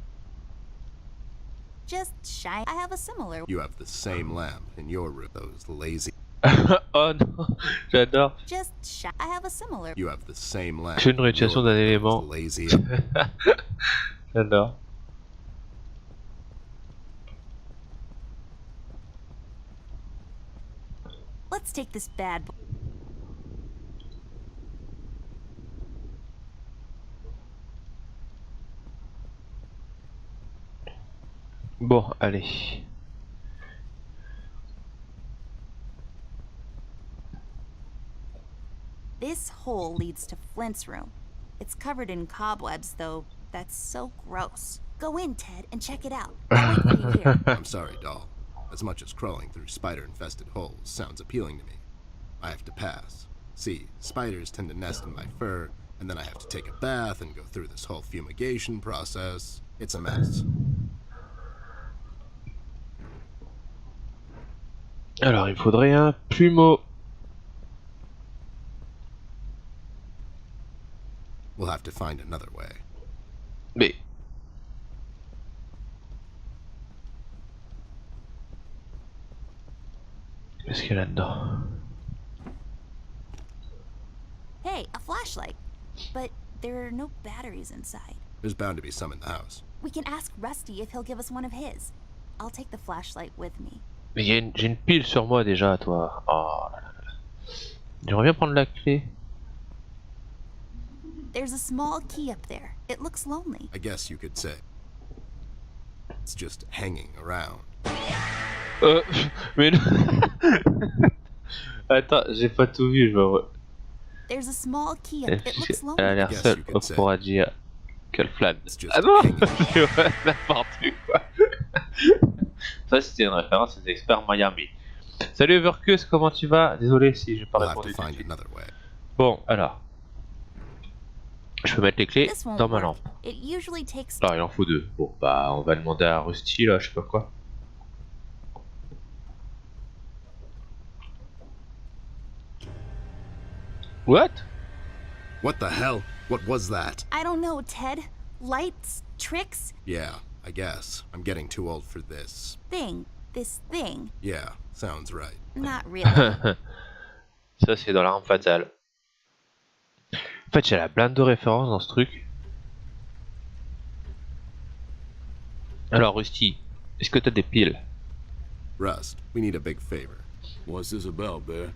Speaker 2: Just shy. I have a similar.
Speaker 4: You have the same lamp in your room, those lazy.
Speaker 1: Oh non, j'adore.
Speaker 2: Just shy. I have a similar.
Speaker 4: You have the same lamp.
Speaker 1: J'ai une
Speaker 4: in your
Speaker 1: réutilisation d'un
Speaker 4: room,
Speaker 1: élément.
Speaker 4: those lazy.
Speaker 1: J'adore.
Speaker 2: Let's take this bad boy.
Speaker 1: Bon, allez.
Speaker 2: This hole leads to Flint's room. It's covered in cobwebs, though. That's so gross. Go in, Ted, and check it out. I'll wait for you here.
Speaker 4: I'm sorry, doll. As much as crawling through spider-infested holes sounds appealing to me, I have to pass. See, spiders tend to nest in my fur, and then I have to take a bath and go through this whole fumigation process. It's a mess.
Speaker 1: Alors, il faudrait un plumeau.
Speaker 4: We'll have to find another way.
Speaker 1: Mais... Qu'est-ce qu'il y a là-dedans?
Speaker 2: Hey, a flashlight. But there are no batteries inside.
Speaker 4: There's bound to be some in the house.
Speaker 2: We can ask Rusty if he'll give us one of his. I'll take the flashlight with me.
Speaker 1: Mais j'ai une pile sur moi déjà, toi. Oh là là là. J'aimerais bien prendre la clé.
Speaker 2: There's a small key up there. It looks lonely.
Speaker 4: I guess you could say. It's just hanging around.
Speaker 1: Mais non. Attends, j'ai pas tout vu, je vois.
Speaker 2: There's a small key up. It looks
Speaker 1: Elle a
Speaker 2: lonely.
Speaker 1: l'air
Speaker 4: Yes,
Speaker 1: seule,
Speaker 4: you could
Speaker 1: on
Speaker 4: say.
Speaker 1: pourra dire qu'elle flâne.
Speaker 4: It's just
Speaker 1: Ah non.
Speaker 4: hanging.
Speaker 1: Ouais, n'importe quoi. Ça c'était une référence aux experts Miami. Salut Evercus, comment tu vas? Désolé si j'ai pas
Speaker 4: We'll have to
Speaker 1: répondu tout de
Speaker 4: find
Speaker 1: suite.
Speaker 4: another way.
Speaker 1: Bon, alors. Je peux mettre les clés
Speaker 2: This won't
Speaker 1: dans ma
Speaker 2: work.
Speaker 1: lampe.
Speaker 2: It usually takes.
Speaker 1: Ah, il en faut deux. Bon, bah, on va demander à Rusty, là, je sais pas quoi. What?
Speaker 4: What the hell? What was that?
Speaker 2: I don't know, Ted. Lights, tricks,
Speaker 4: Yeah, I guess. I'm getting too old for this.
Speaker 2: thing. This thing.
Speaker 4: Yeah, sounds right.
Speaker 2: Not really.
Speaker 1: Ça, c'est dans l'arme fatale. En fait, j'ai la blinde de référence dans ce truc. Alors, Rusty, est-ce que t'as des piles?
Speaker 4: Rust, we need a big favor.
Speaker 5: What's this about, Bear?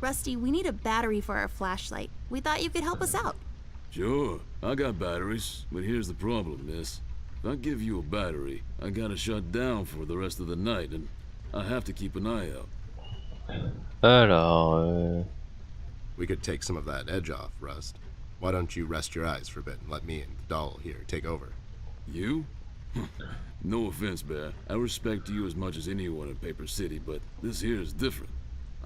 Speaker 2: Rusty, we need a battery for our flashlight. We thought you could help us out.
Speaker 5: Sure, I got batteries, but here's the problem, miss. If I give you a battery, I gotta shut down for the rest of the night, and I have to keep an eye out.
Speaker 1: Alors,
Speaker 4: We could take some of that edge off, Rust. Why don't you rest your eyes for a bit and let me and the doll here take over?
Speaker 5: You? No offense, Bear. I respect you as much as anyone in Paper City, but this here is different.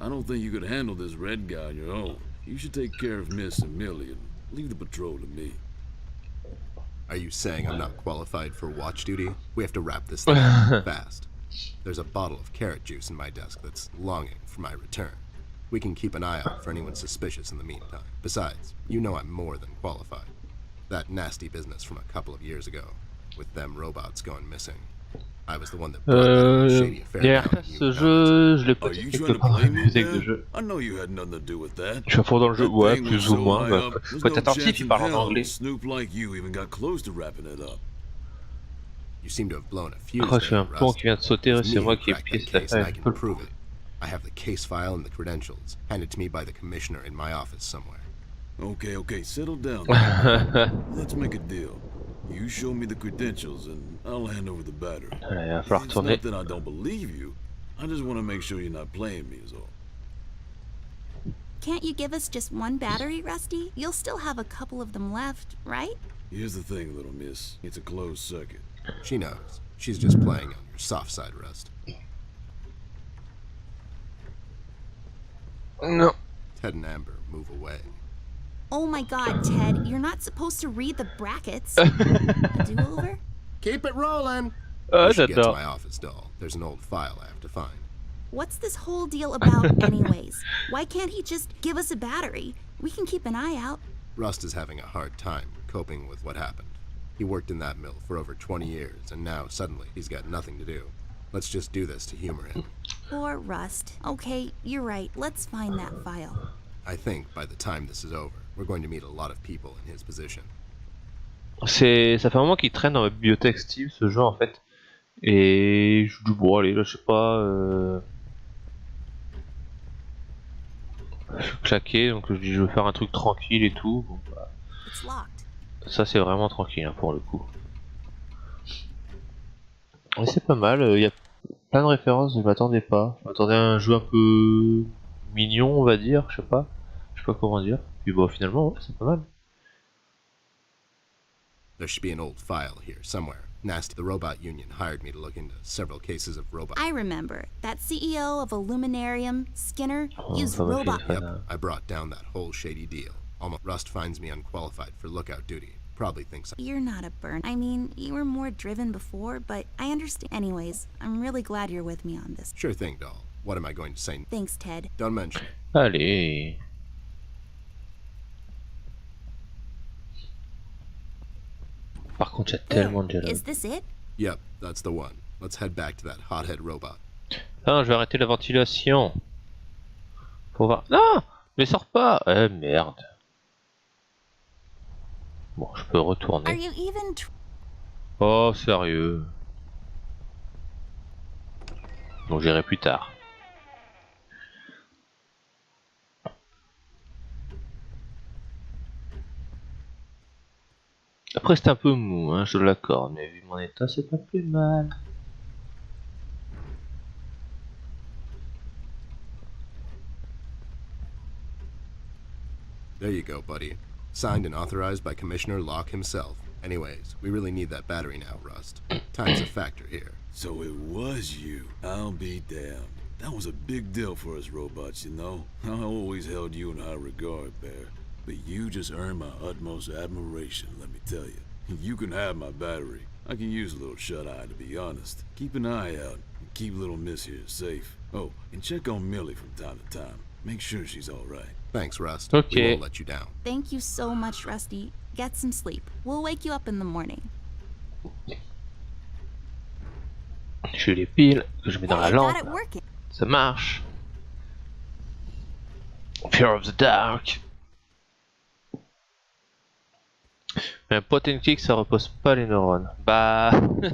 Speaker 5: I don't think you could handle this red guy on your own. You should take care of Miss and Millie and leave the patrol to me.
Speaker 4: Are you saying I'm not qualified for watch duty? We have to wrap this thing up fast. There's a bottle of carrot juice in my desk that's longing for my return. We can keep an eye out for anyone suspicious in the meantime. Besides, you know I'm more than qualified. That nasty business from a couple of years ago, with them robots going missing. I was the one that brought that shady affair
Speaker 1: derrière
Speaker 4: down and
Speaker 1: ce
Speaker 4: you know it.
Speaker 1: jeu, je l'ai pas
Speaker 5: Are you
Speaker 1: quelque
Speaker 5: trying to
Speaker 1: part
Speaker 5: play
Speaker 1: dans
Speaker 5: me,
Speaker 1: la musique de
Speaker 5: Bear?
Speaker 1: jeu.
Speaker 5: I know you had nothing to do with that.
Speaker 1: Je suis à fond dans le jeu,
Speaker 5: That
Speaker 1: ouais,
Speaker 5: thing
Speaker 1: plus
Speaker 5: was
Speaker 1: ou
Speaker 5: so
Speaker 1: moins.
Speaker 5: high
Speaker 1: Bah,
Speaker 5: up, there's
Speaker 1: faut être
Speaker 5: no
Speaker 1: attentif,
Speaker 5: chance
Speaker 1: il
Speaker 5: in
Speaker 1: parle en
Speaker 5: hell
Speaker 1: anglais.
Speaker 5: a Snoop like you even got close to wrapping it up.
Speaker 4: You seem to have blown a fuse
Speaker 1: Oh, je suis
Speaker 4: there,
Speaker 1: un pont
Speaker 4: Rust.
Speaker 1: qui vient de sauter,
Speaker 4: It's
Speaker 1: c'est
Speaker 4: me
Speaker 1: moi
Speaker 4: who
Speaker 1: qui ai
Speaker 4: cracked
Speaker 1: piqué
Speaker 4: that
Speaker 1: cette
Speaker 4: case, and I
Speaker 1: affaire.
Speaker 4: can prove it. I have the case file and the credentials, handed to me by the commissioner in my office somewhere.
Speaker 5: Okay, settle down. Let's make a deal. You show me the credentials and I'll hand over the battery.
Speaker 1: Il va falloir
Speaker 5: It's
Speaker 1: tourner.
Speaker 5: not that I don't believe you. I just want to make sure you're not playing me is all.
Speaker 2: Can't you give us just one battery, Rusty? You'll still have a couple of them left, right?
Speaker 5: Here's the thing, little miss. It's a closed circuit.
Speaker 4: She knows. She's just playing on your soft side, Rust.
Speaker 1: Non.
Speaker 4: Ted and Amber move away.
Speaker 2: Oh my god, Ted, you're not supposed to read the brackets. A do-over?
Speaker 4: Keep it rolling!
Speaker 1: Ah,
Speaker 4: You should get to
Speaker 1: j'adore.
Speaker 4: my office, doll. There's an old file I have to find.
Speaker 2: What's this whole deal about anyways? Why can't he just give us a battery? We can keep an eye out.
Speaker 4: Rust is having a hard time coping with what happened. He worked in that mill for over 20 years, and now suddenly he's got nothing to do. Let's just do this to humor him.
Speaker 2: Poor Rust. Okay, you're right. Let's find that file.
Speaker 4: I think by the time this is over, we're going to meet a lot of people in his position.
Speaker 1: Ça fait un moment qu'il traîne dans ma bibliothèque Steam ce jeu en fait. Et je dis bon allez là je sais pas. Je suis claqué donc je dis je vais faire un truc tranquille et tout. Bon, bah,
Speaker 2: It's locked.
Speaker 1: ça c'est vraiment tranquille hein, pour le coup. Mais c'est pas mal, il y a plein de références, je m'attendais pas. Je m'attendais à un jeu un peu mignon on va dire, je sais pas comment dire. Puis bon finalement ouais, c'est pas mal.
Speaker 4: There should be an old file here somewhere. Nasty, the robot union hired me to look into several cases of robot.
Speaker 2: I remember. That CEO of Illuminarium, Skinner,
Speaker 1: Oh,
Speaker 2: used
Speaker 1: ça m'a fait
Speaker 2: robot.
Speaker 1: une
Speaker 4: Yep,
Speaker 1: fan,
Speaker 4: I brought down that whole shady deal. Almost Rust finds me unqualified for lookout duty. Probably thinks
Speaker 2: You're not a burn. I mean, you were more driven before, but I understand. Anyways, I'm really glad you're with me on this.
Speaker 4: Sure thing, doll. What am I going to say?
Speaker 2: Thanks, Ted.
Speaker 4: Don't mention it.
Speaker 1: Allez. Par contre, il y a tellement de
Speaker 2: Is
Speaker 1: dialogue.
Speaker 2: this it?
Speaker 4: Yep, that's the one. Let's head back to that hothead robot.
Speaker 1: Ah, je vais arrêter la ventilation. Faut voir. Non, mais sors pas. Merde. Bon, je peux
Speaker 2: Are
Speaker 1: retourner.
Speaker 2: you even
Speaker 1: Oh, sérieux. Donc j'irai plus tard. Après c'est un peu mou, hein, je l'accorde, mais vu mon état c'est pas plus mal.
Speaker 4: There you go, buddy. Signed and authorized by Commissioner Locke himself. Anyways, we really need that battery now, Rust. Time's a factor here.
Speaker 5: So it was you. I'll be damned. That was a big deal for us robots, you know? I always held you in high regard, Bear. But you just earned my utmost admiration, let me tell you. You can have my battery. I can use a little shut-eye, to be honest. Keep an eye out, and keep little Miss here safe. Oh, and check on Millie from time to time. Make sure she's alright.
Speaker 4: Thanks, Rust.
Speaker 1: Okay.
Speaker 4: We won't let you down.
Speaker 2: Thank you so much, Rusty. Get some sleep. We'll wake you up in the morning.
Speaker 1: J'ai les piles que je mets dans la
Speaker 2: Hey, I got
Speaker 1: lampe.
Speaker 2: it working.
Speaker 1: Ça marche. Fear of the dark. Mais un point and click ça repose pas les neurones. Bah. Le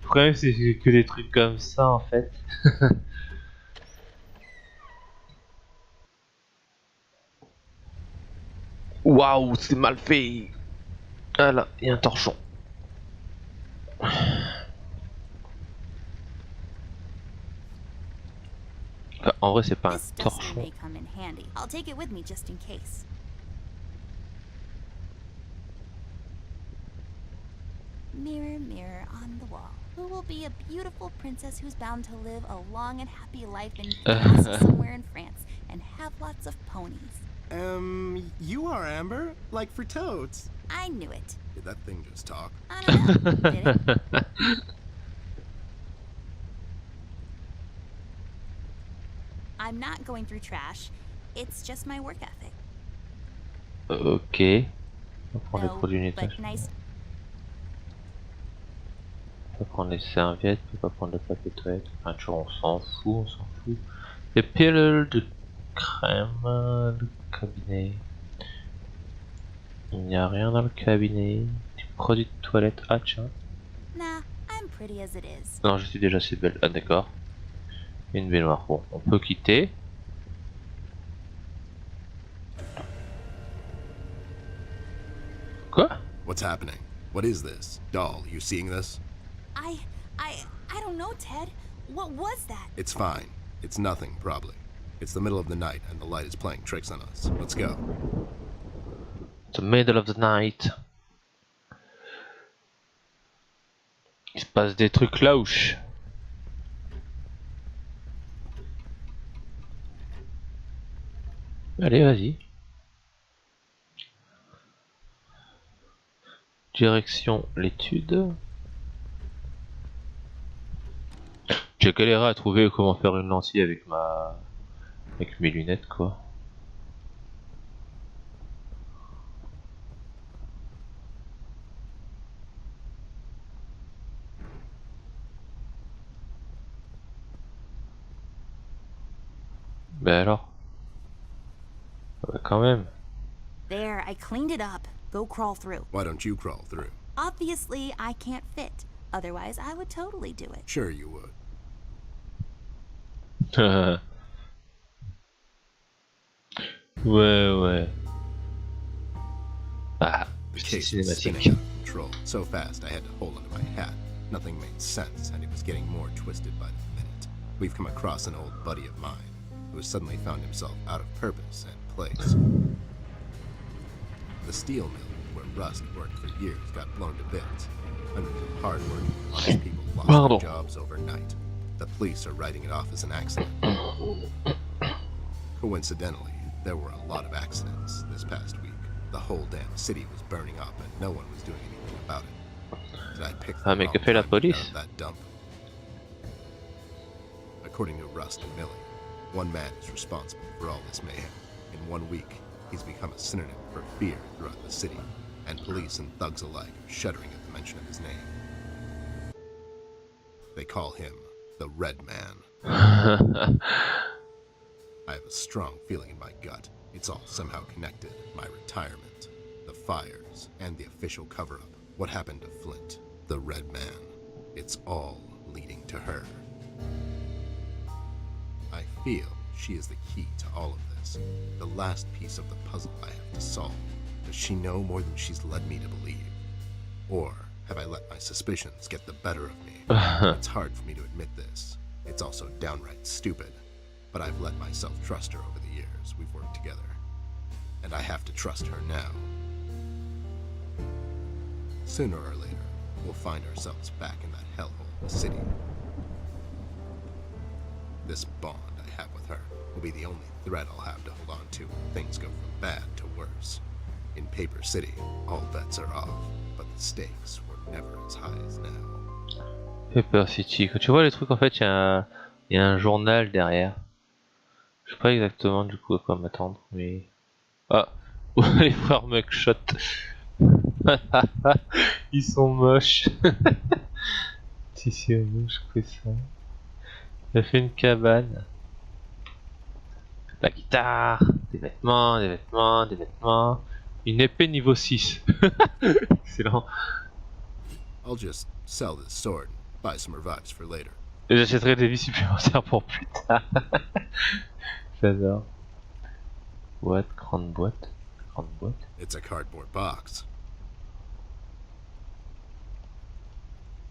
Speaker 1: problème c'est que des trucs comme ça en fait. Waouh, c'est mal fait. Ah là, il y a un torchon. Enfin, en vrai, c'est pas un
Speaker 2: This duster
Speaker 1: torchon.
Speaker 2: may come in handy. I'll take it with me just in case. Mirror, mirror on the wall, who will be a beautiful princess who's bound to live a long and happy life in castle somewhere in France and have lots of ponies?
Speaker 4: You are Amber? Like for toads.
Speaker 2: I knew it.
Speaker 4: Did that thing just talk?
Speaker 2: I don't know. Did it? I'm not going through trash. It's just my work ethic.
Speaker 1: Ok. On va prendre les
Speaker 2: No,
Speaker 1: produits nettoyage.
Speaker 2: but nice.
Speaker 1: On va prendre les serviettes, on va prendre le papier toilette. Peinture, on s'en fout, on s'en fout. Les pilules de crème, le cabinet. Il n'y a rien dans le cabinet. Des produits de toilette. Ah tiens.
Speaker 2: Nah, I'm pretty as it is.
Speaker 1: Non, je suis déjà assez belle. Ah d'accord. Une baignoire. Bon, on peut quitter. Quoi?
Speaker 4: What's happening? What is this? Doll, you seeing this?
Speaker 2: I don't know, Ted. What was that?
Speaker 4: It's fine. It's nothing, probably. It's the middle of the night and the light is playing tricks on us. Let's go.
Speaker 1: The middle of the night. Il se passe des trucs louches. Allez, vas-y. Direction l'étude. J'ai galéré à trouver comment faire une lentille avec mes lunettes quoi. Ben alors. Ah bah quand même.
Speaker 2: There, I cleaned it up. Go crawl through.
Speaker 4: Why don't you crawl through?
Speaker 2: Obviously, I can't fit. Otherwise, I would totally do it.
Speaker 4: Sure you would.
Speaker 1: Ouais. Ah,
Speaker 4: The
Speaker 1: c'est
Speaker 4: case was spinning
Speaker 1: cinématique.
Speaker 4: out of control so fast I had to hold onto my hat. Nothing made sense, and it was getting more twisted by the minute. We've come across an old buddy of mine who has suddenly found himself out of purpose and place. The steel mill where Rust worked for years got blown to bits. Hundreds of hard-working, honest people lost
Speaker 1: Pardon.
Speaker 4: their jobs overnight. The police are writing it off as an accident. Coincidentally, there were a lot of accidents this past week. The whole damn city was burning up and no one was doing anything about it. Did I pick the
Speaker 1: Ah, mais
Speaker 4: wrong
Speaker 1: que fait la
Speaker 4: time to get
Speaker 1: police?
Speaker 4: out of that dump? According to Rust and Millie, one man is responsible for all this mayhem. In 1 week, he's become a synonym for fear throughout the city, and police and thugs alike are shuddering at the mention of his name. They call him the Red Man. I have a strong feeling in my gut. It's all somehow connected. My retirement, the fires, and the official cover-up. What happened to Flint, the Red Man? It's all leading to her. I feel she is the key to all of this. The last piece of the puzzle I have to solve. Does she know more than she's led me to believe? Or have I let my suspicions get the better of me? It's hard for me to admit this. It's also downright stupid. But I've let myself trust her over the years we've worked together. And I have to trust her now. Sooner or later, we'll find ourselves back in that hellhole city. This bond I have with her will be the only thread I'll have to hold on to when things go from bad to worse. In Paper City, all bets are off, but the stakes were never as high as now.
Speaker 1: Paper City, quand tu vois les trucs en fait, il y a un journal derrière. Je sais pas exactement du coup à quoi m'attendre, mais... Ah, les frères Mugshot. Ils sont moches. Si c'est moche que ça. Il a fait une cabane. La guitare, des vêtements, des vêtements, des vêtements. Une épée niveau 6. Excellent.
Speaker 4: I'll just sell this sword and buy some revives for later.
Speaker 1: Et j'achèterai des vies supplémentaires pour plus tard. J'adore. Boîte, grande boîte. Grande boîte.
Speaker 4: It's a cardboard box.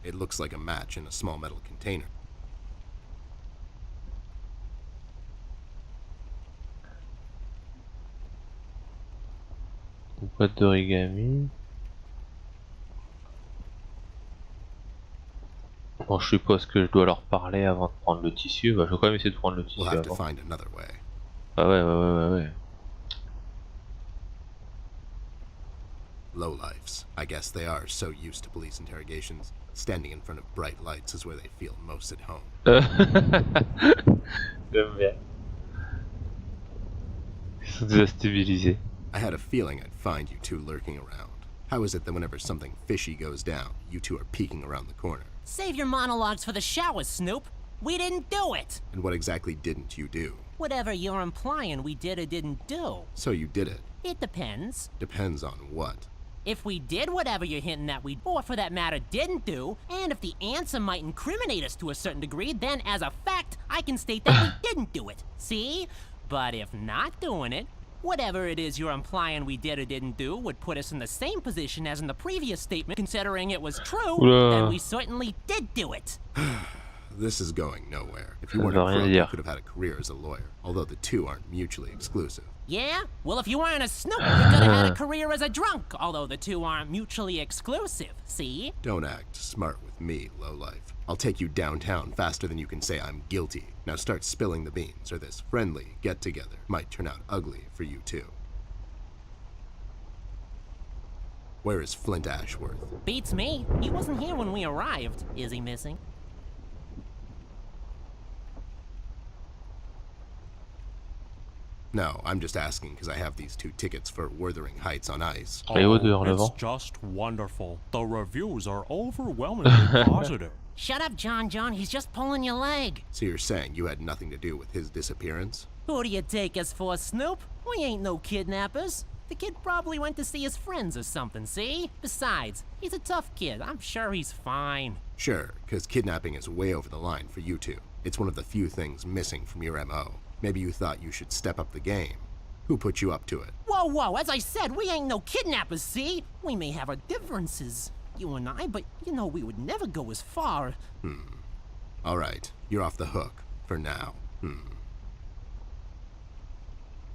Speaker 4: It looks like a match in a small metal container.
Speaker 1: Une boîte d'origami. Bon, je suppose que je dois leur parler avant de prendre le tissu. Bah, je vais quand même essayer de prendre le tissu
Speaker 4: We'll have to
Speaker 1: avant.
Speaker 4: find another way.
Speaker 1: Ah ouais.
Speaker 4: Lowlifes. I guess they are so used to police interrogations. Standing in front of bright lights is where they feel most at home.
Speaker 1: J'aime bien. Ils sont déstabilisés.
Speaker 4: I had a feeling I'd find you two lurking around. How is it that whenever something fishy goes down, you two are peeking around the corner?
Speaker 6: Save your monologues for the shower, Snoop. We didn't do it.
Speaker 4: And what exactly didn't you do?
Speaker 6: Whatever you're implying we did or didn't do.
Speaker 4: So you did it.
Speaker 6: It depends.
Speaker 4: Depends on what.
Speaker 6: If we did whatever you're hinting that we, or for that matter, didn't do, and if the answer might incriminate us to a certain degree, then as a fact, I can state that we didn't do it. See? But if not doing it, whatever it is you're implying we did or didn't do would put us in the same position as in the previous statement, considering it was true, then we certainly did do it.
Speaker 4: This is going nowhere. If you weren't a crook, you could have had a career as a lawyer, although the two aren't mutually exclusive.
Speaker 6: Yeah? Well, if you weren't a Snoop, you could have had a career as a drunk, although the two aren't mutually exclusive, see?
Speaker 4: Don't act smart with me, lowlife. I'll take you downtown faster than you can say I'm guilty. Now start spilling the beans, or this friendly get-together might turn out ugly for you too. Where is Flint Ashworth?
Speaker 6: Beats me. He wasn't here when we arrived. Is he missing?
Speaker 4: No, I'm just asking because I have these 2 tickets for Wuthering Heights on ice.
Speaker 7: It's just wonderful. The reviews are overwhelmingly positive.
Speaker 6: Shut up, John. He's just pulling your leg.
Speaker 4: So you're saying you had nothing to do with his disappearance?
Speaker 6: Who do you take us for, Snoop? We ain't no kidnappers. The kid probably went to see his friends or something, see? Besides, he's a tough kid. I'm sure he's fine.
Speaker 4: Sure, because kidnapping is way over the line for you two. It's one of the few things missing from your MO. Maybe you thought you should step up the game. Who put you up to it?
Speaker 6: Whoa, as I said, we ain't no kidnappers, see? We may have our differences, you and I, but you know we would never go as far.
Speaker 4: All right, you're off the hook, for now.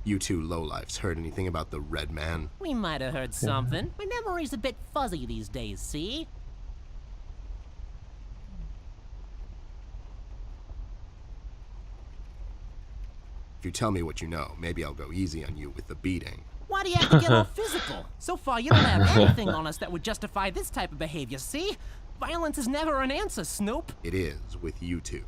Speaker 4: You two lowlifes heard anything about the Red Man?
Speaker 6: We might have heard something. My memory's a bit fuzzy these days, see?
Speaker 4: If you tell me what you know, maybe I'll go easy on you with the beating.
Speaker 6: Why do you have to get all physical? So far, you don't have anything on us that would justify this type of behavior, see? Violence is never an answer, Snoop.
Speaker 4: It is with you two.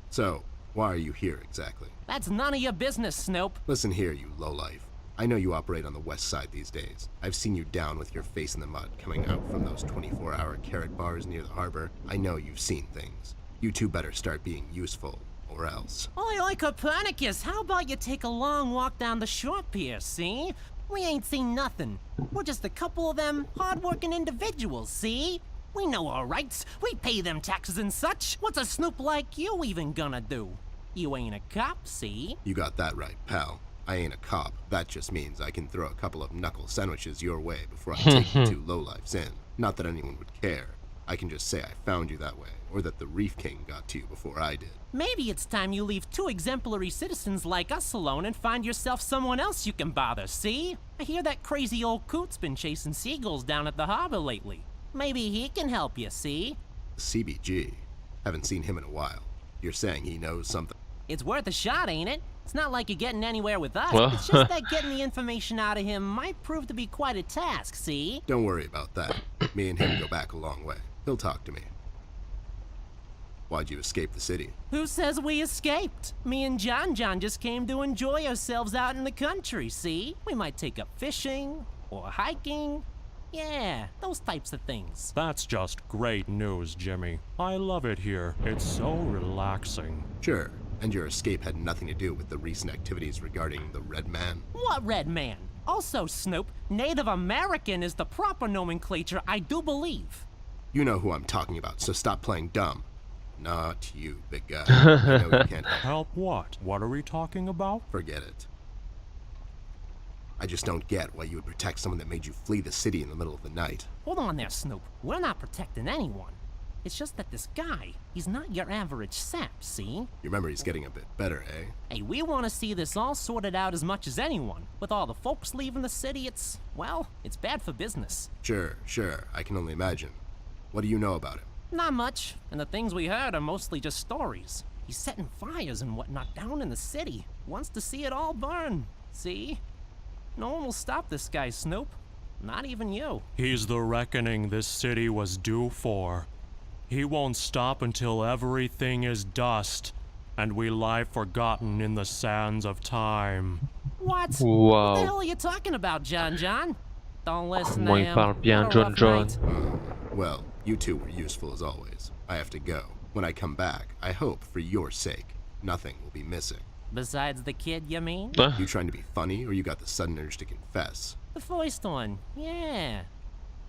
Speaker 4: So, why are you here exactly?
Speaker 6: That's none of your business, Snoop.
Speaker 4: Listen here, you lowlife. I know you operate on the west side these days. I've seen you down with your face in the mud coming out from those 24-hour carrot bars near the harbor. I know you've seen things. You two better start being useful, or else.
Speaker 6: Oi, Copernicus, how about you take a long walk down the short pier, see? We ain't seen nothing. We're just a couple of them hard-working individuals, see? We know our rights. We pay them taxes and such. What's a snoop like you even gonna do? You ain't a cop, see?
Speaker 4: You got that right, pal. I ain't a cop. That just means I can throw a couple of knuckle sandwiches your way before I take you two lowlifes in. Not that anyone would care. I can just say I found you that way, or that the Reef King got to you before I did.
Speaker 6: Maybe it's time you leave two exemplary citizens like us alone and find yourself someone else you can bother, see? I hear that crazy old coot's been chasing seagulls down at the harbor lately. Maybe he can help you, see?
Speaker 4: CBG. Haven't seen him in a while. You're saying he knows something?
Speaker 6: It's worth a shot, ain't it? It's not like you're getting anywhere with us.
Speaker 1: Well.
Speaker 6: It's just that getting the information out of him might prove to be quite a task, see?
Speaker 4: Don't worry about that. Me and him go back a long way. He'll talk to me. Why'd you escape the city?
Speaker 6: Who says we escaped? Me and John just came to enjoy ourselves out in the country, see? We might take up fishing or hiking. Yeah, those types of things.
Speaker 7: That's just great news, Jimmy. I love it here. It's so relaxing.
Speaker 4: Sure, and your escape had nothing to do with the recent activities regarding the Red Man?
Speaker 6: What Red Man? Also, Snoop, Native American is the proper nomenclature, I do believe.
Speaker 4: You know who I'm talking about, so stop playing dumb. Not you, big guy. I know you can't help.
Speaker 7: Help what? What are we talking about?
Speaker 4: Forget it. I just don't get why you would protect someone that made you flee the city in the middle of the night.
Speaker 6: Hold on there, Snoop. We're not protecting anyone. It's just that this guy, he's not your average sap, see?
Speaker 4: Your memory's getting a bit better, eh?
Speaker 6: Hey, we want to see this all sorted out as much as anyone. With all the folks leaving the city, it's bad for business.
Speaker 4: Sure, I can only imagine. What do you know about him?
Speaker 6: Not much, and the things we heard are mostly just stories. He's setting fires and whatnot down in the city. Wants to see it all burn, see? No one will stop this guy, Snoop. Not even you.
Speaker 7: He's the reckoning this city was due for. He won't stop until everything is dust, and we lie forgotten in the sands of time.
Speaker 6: What?
Speaker 1: Wow.
Speaker 6: What the hell are you talking about, John? Don't listen to
Speaker 1: Comment il
Speaker 6: him.
Speaker 1: parle bien,
Speaker 6: What a
Speaker 1: John.
Speaker 6: rough night.
Speaker 4: Well, you two were useful as always. I have to go. When I come back, I hope, for your sake, nothing will be missing.
Speaker 6: Besides the kid, you mean?
Speaker 4: You trying to be funny, or you got the sudden urge to confess?
Speaker 6: The first one, yeah.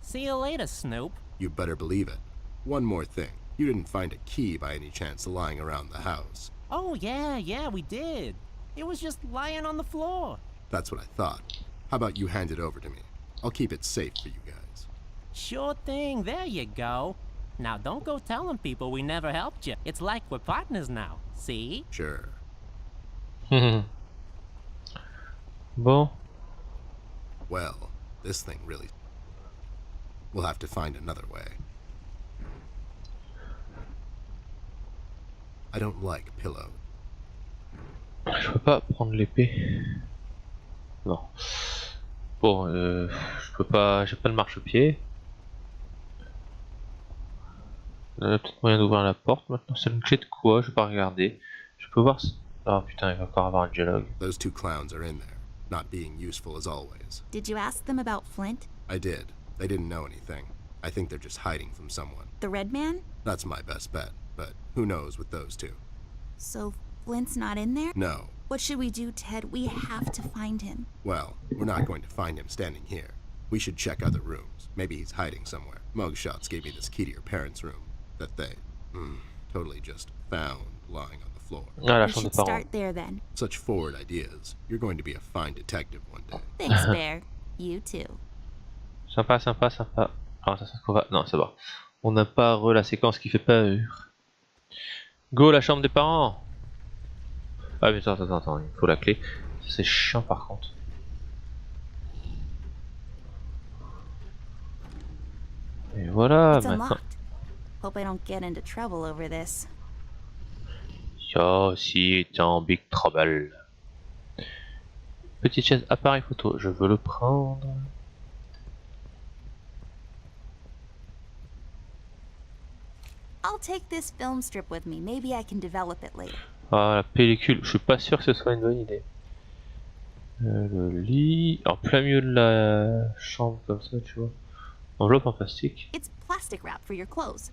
Speaker 6: See you later, Snoop.
Speaker 4: You better believe it. One more thing. You didn't find a key by any chance lying around the house.
Speaker 6: Oh, yeah, we did. It was just lying on the floor.
Speaker 4: That's what I thought. How about you hand it over to me? I'll keep it safe for you guys.
Speaker 6: Sure thing, there you go. Now don't go telling people we never helped you. It's like we're partners now, see?
Speaker 4: Sure.
Speaker 1: Bon.
Speaker 4: Well, this thing really... We'll have to find another way. I don't like pillow.
Speaker 1: Je peux pas prendre l'épée. Non. Bon, je peux pas. J'ai pas de marchepied. Peut-être moyen d'ouvrir la porte maintenant. C'est une clé de quoi? Je vais pas regarder. Je peux voir. Ah putain, il va encore avoir un dialogue.
Speaker 4: Those two clowns are in there, not being useful as always.
Speaker 2: Did you ask them about Flint?
Speaker 4: I did. They didn't know anything. I think they're just hiding from someone.
Speaker 2: The Red Man?
Speaker 4: That's my best bet, but who knows with those two?
Speaker 2: So Flint's not in there?
Speaker 4: No.
Speaker 2: What should we do, Ted? We have to find him.
Speaker 4: Well, we're not going to find him standing here. We should check other rooms. Maybe he's hiding somewhere. Mugshots gave me this key to your parents' room that they totally just found lying on the floor.
Speaker 1: Ah, la
Speaker 2: We
Speaker 1: chambre
Speaker 2: should
Speaker 1: des parents.
Speaker 2: start there then.
Speaker 4: Such forward ideas. You're going to be a fine detective one day.
Speaker 2: Thanks, Bear. You too.
Speaker 1: Sympa. Ah, ça qu'on va. Non, ça va. On n'a pas la séquence qui fait peur. Go, la chambre des parents. Ah, mais attends, il faut la clé. C'est chiant par contre. Et voilà,
Speaker 2: It's
Speaker 1: maintenant.
Speaker 2: unlocked. Hope I don't get into trouble over this.
Speaker 1: Ça aussi est en big trouble. Petite chaise appareil photo, je veux le prendre.
Speaker 2: I'll take this film strip with me. Maybe I can develop it later.
Speaker 1: Ah, la pellicule, je suis pas sûr que ce soit une bonne idée. Le lit, en plein milieu de la chambre comme ça, tu vois. Enveloppe en plastique.
Speaker 2: It's plastic wrap for your clothes.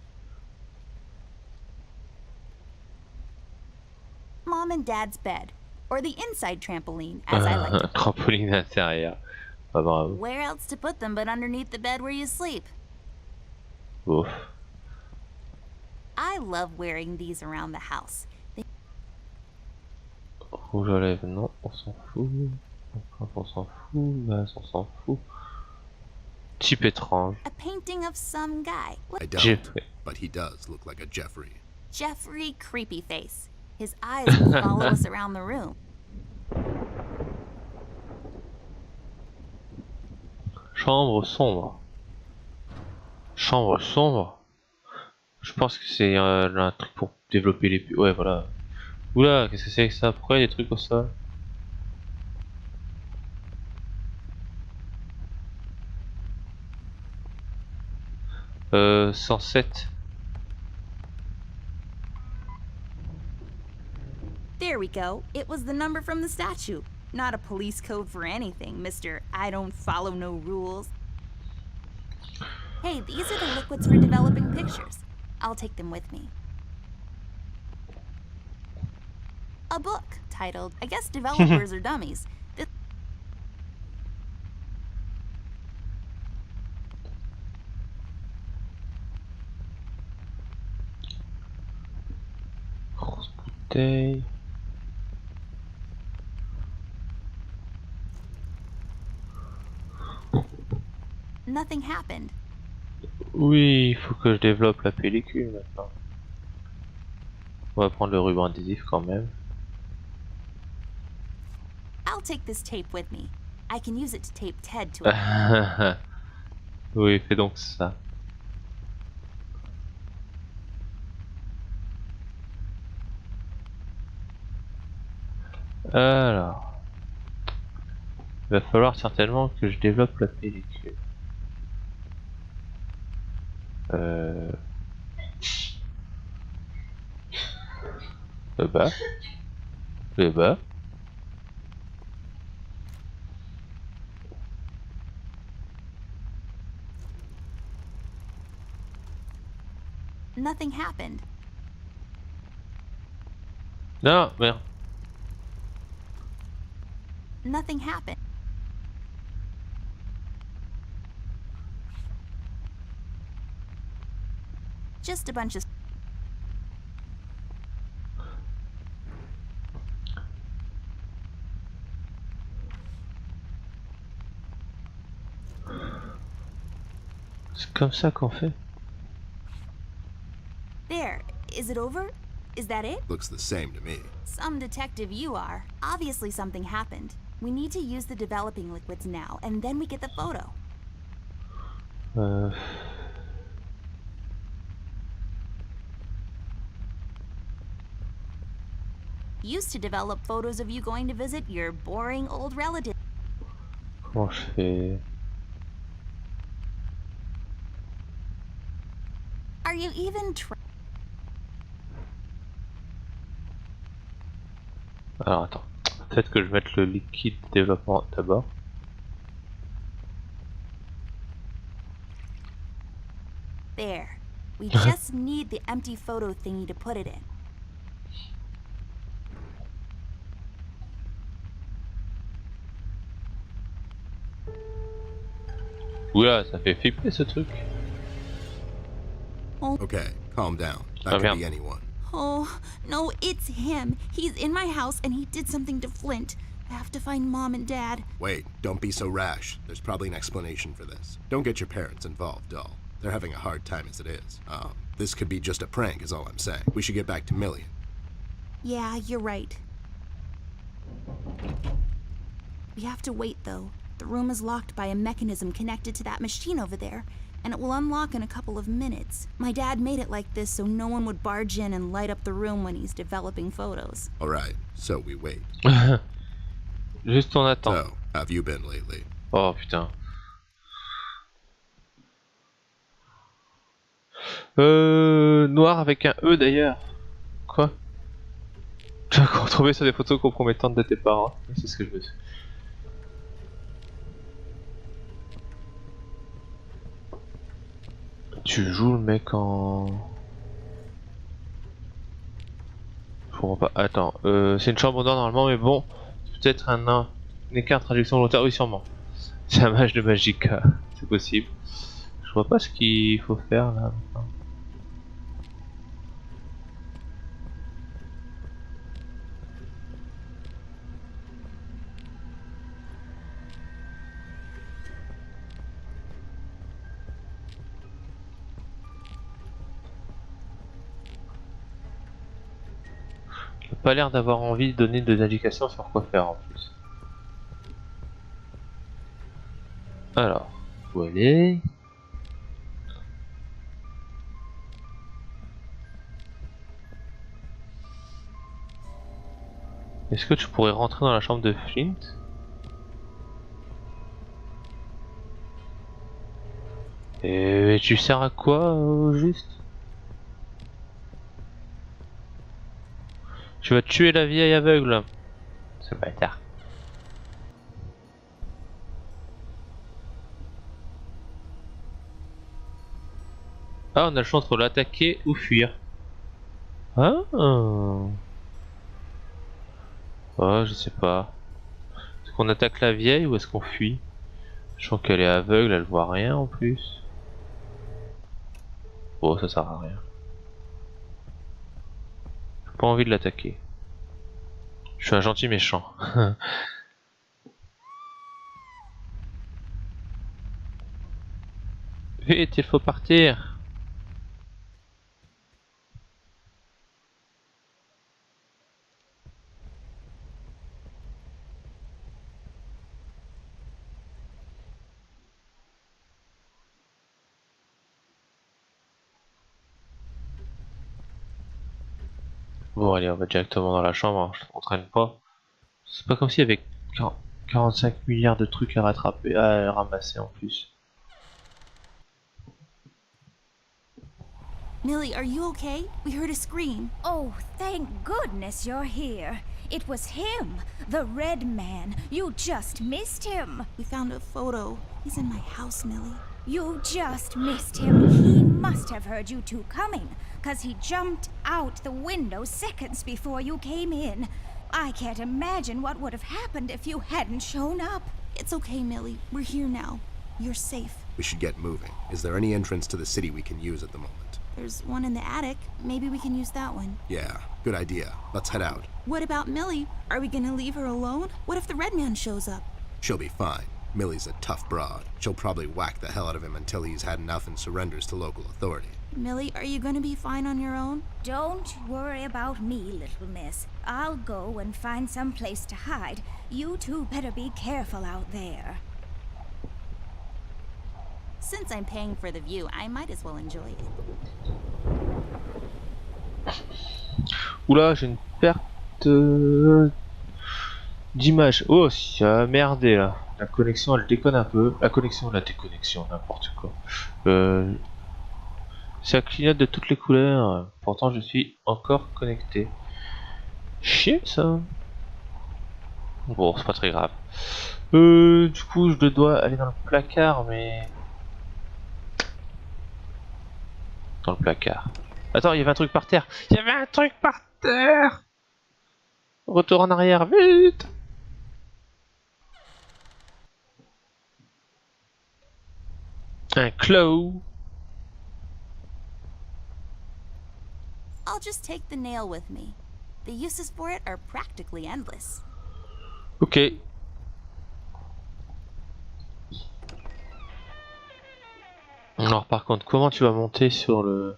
Speaker 2: Mom and Dad's bed. Or the inside trampoline, as I like to call it.
Speaker 1: Trampoline intérieur. Pas bravo.
Speaker 2: Where else to put them but underneath the bed where you sleep?
Speaker 1: Ouf.
Speaker 2: I love wearing these around the house.
Speaker 1: Rouge à lèvres, non, on s'en fout. On s'en fout, base, on s'en fout. Type étrange.
Speaker 2: A painting of some guy.
Speaker 4: I don't,
Speaker 1: Jeffrey.
Speaker 4: but he does look like a Jeffrey.
Speaker 2: Jeffrey Creepy Face. His eyes will follow us around the room.
Speaker 1: Chambre sombre. Chambre sombre. Je pense que c'est un truc pour développer les... Ouais, voilà. Oula, qu'est-ce que c'est que ça? Pourquoi il y a des trucs au sol? 107.
Speaker 2: There we go. It was the number from the statue. Not a police code for anything, Mr. I don't follow no rules. Hey, these are the liquids for developing pictures. I'll take them with me. A book titled, I guess developers are dummies. This
Speaker 1: Grosse bouteille.
Speaker 2: Nothing happened.
Speaker 1: Oui, il faut que je développe la pellicule maintenant. On va prendre le ruban adhésif quand même.
Speaker 2: I'll take this tape with me. I can use it to tape Ted to it.
Speaker 1: Oui, fais donc ça. Alors, il va falloir certainement que je développe la pellicule. Bah, bah.
Speaker 2: Nothing happened.
Speaker 1: Non, merde.
Speaker 2: Nothing happened. Just a bunch of...
Speaker 1: C'est comme ça qu'on fait.
Speaker 2: There. Is it over? Is that it?
Speaker 4: Looks the same to me.
Speaker 2: Some detective you are. Obviously something happened. We need to use the developing liquids now, and then we get the photo. Used to develop photos of you going to visit your boring old relative.
Speaker 1: Comment je fais?
Speaker 2: Are you even
Speaker 1: Alors attends, peut-être que je mette le liquide de développement d'abord.
Speaker 2: There. We just need the empty photo thingy to put it in.
Speaker 1: Oula, ça fait flipper ce truc.
Speaker 4: Okay, calm down. That
Speaker 1: Oh,
Speaker 4: could
Speaker 1: yeah.
Speaker 4: be anyone.
Speaker 2: Oh, no, it's him. He's in my house and he did something to Flint. I have to find Mom and Dad.
Speaker 4: Wait, don't be so rash. There's probably an explanation for this. Don't get your parents involved, doll. They're having a hard time as it is. This could be just a prank is all I'm saying. We should get back to Millie.
Speaker 2: Yeah, you're right. We have to wait, though. The room is locked by a mechanism connected to that machine over there, and it will unlock in a couple of minutes. My dad made it like this so no one would barge in and light up the room when he's developing photos.
Speaker 4: Alright, so we wait.
Speaker 1: Juste on attend.
Speaker 4: So, how have you been lately?
Speaker 1: Oh putain. Noir avec un E d'ailleurs. Quoi? Tu as retrouvé sur des photos compromettantes de tes parents. C'est ce que je veux dire. Tu joues le mec en... Je comprends pas. Attends, c'est une chambre d'or normalement, mais bon, c'est peut-être un écart de traduction volontaire. Oui, sûrement. C'est un mage de Magica, c'est possible. Je vois pas ce qu'il faut faire là. Maintenant. Il a pas l'air d'avoir envie de donner des indications sur quoi faire en plus. Alors, où aller? Est-ce que tu pourrais rentrer dans la chambre de Flint? Et tu sers à quoi au juste? Tu vas tuer la vieille aveugle. C'est bâtard. Ah, on a le choix entre l'attaquer ou fuir. Ah. Oh, je sais pas. Est-ce qu'on attaque la vieille ou est-ce qu'on fuit? Je sens qu'elle est aveugle, elle voit rien en plus. Bon, ça sert à rien. J'ai pas envie de l'attaquer. Je suis un gentil méchant. Vite, il faut partir. Bon, allez, on va directement dans la chambre, hein. Je t'entraîne pas. C'est pas comme s'il y avait 45 milliards de trucs à rattraper, à ramasser en plus.
Speaker 2: Millie, are you okay? We heard a scream.
Speaker 3: Oh, thank goodness you're here. It was him, the red man. You just missed him.
Speaker 2: We found a photo. He's in my house, Millie.
Speaker 3: You just missed him. He must have heard you two coming, 'cause he jumped out the window seconds before you came in. I can't imagine what would have happened if you hadn't shown up.
Speaker 2: It's okay, Millie. We're here now. You're safe.
Speaker 4: We should get moving. Is there any entrance to the city we can use at the moment?
Speaker 2: There's one in the attic. Maybe we can use that one.
Speaker 4: Yeah, good idea. Let's head out.
Speaker 2: What about Millie? Are we gonna leave her alone? What if the red man shows up?
Speaker 4: She'll be fine. Millie's a tough broad. She'll probably whack the hell out of him until he's had enough and surrenders to local authority.
Speaker 2: Millie, are you gonna be fine on your own?
Speaker 3: Don't worry about me, little miss. I'll go and find some place to hide. You two better be careful out there.
Speaker 2: Since I'm paying for the view, I might as well enjoy it.
Speaker 1: Oula, j'ai une perte d'image. Oh, ça a merdé là. La connexion, elle déconne un peu. La déconnexion, n'importe quoi. Ça clignote de toutes les couleurs. Pourtant, je suis encore connecté. Chier ça. Bon, c'est pas très grave. Du coup, je dois aller dans le placard, mais... Dans le placard. Attends, il y avait un truc par terre. Il y avait un truc par terre. Retour en arrière, vite. Un claw.
Speaker 2: I'll just take the nail with me. The uses for it are practically endless.
Speaker 1: Ok. Alors par contre, comment tu vas monter sur le...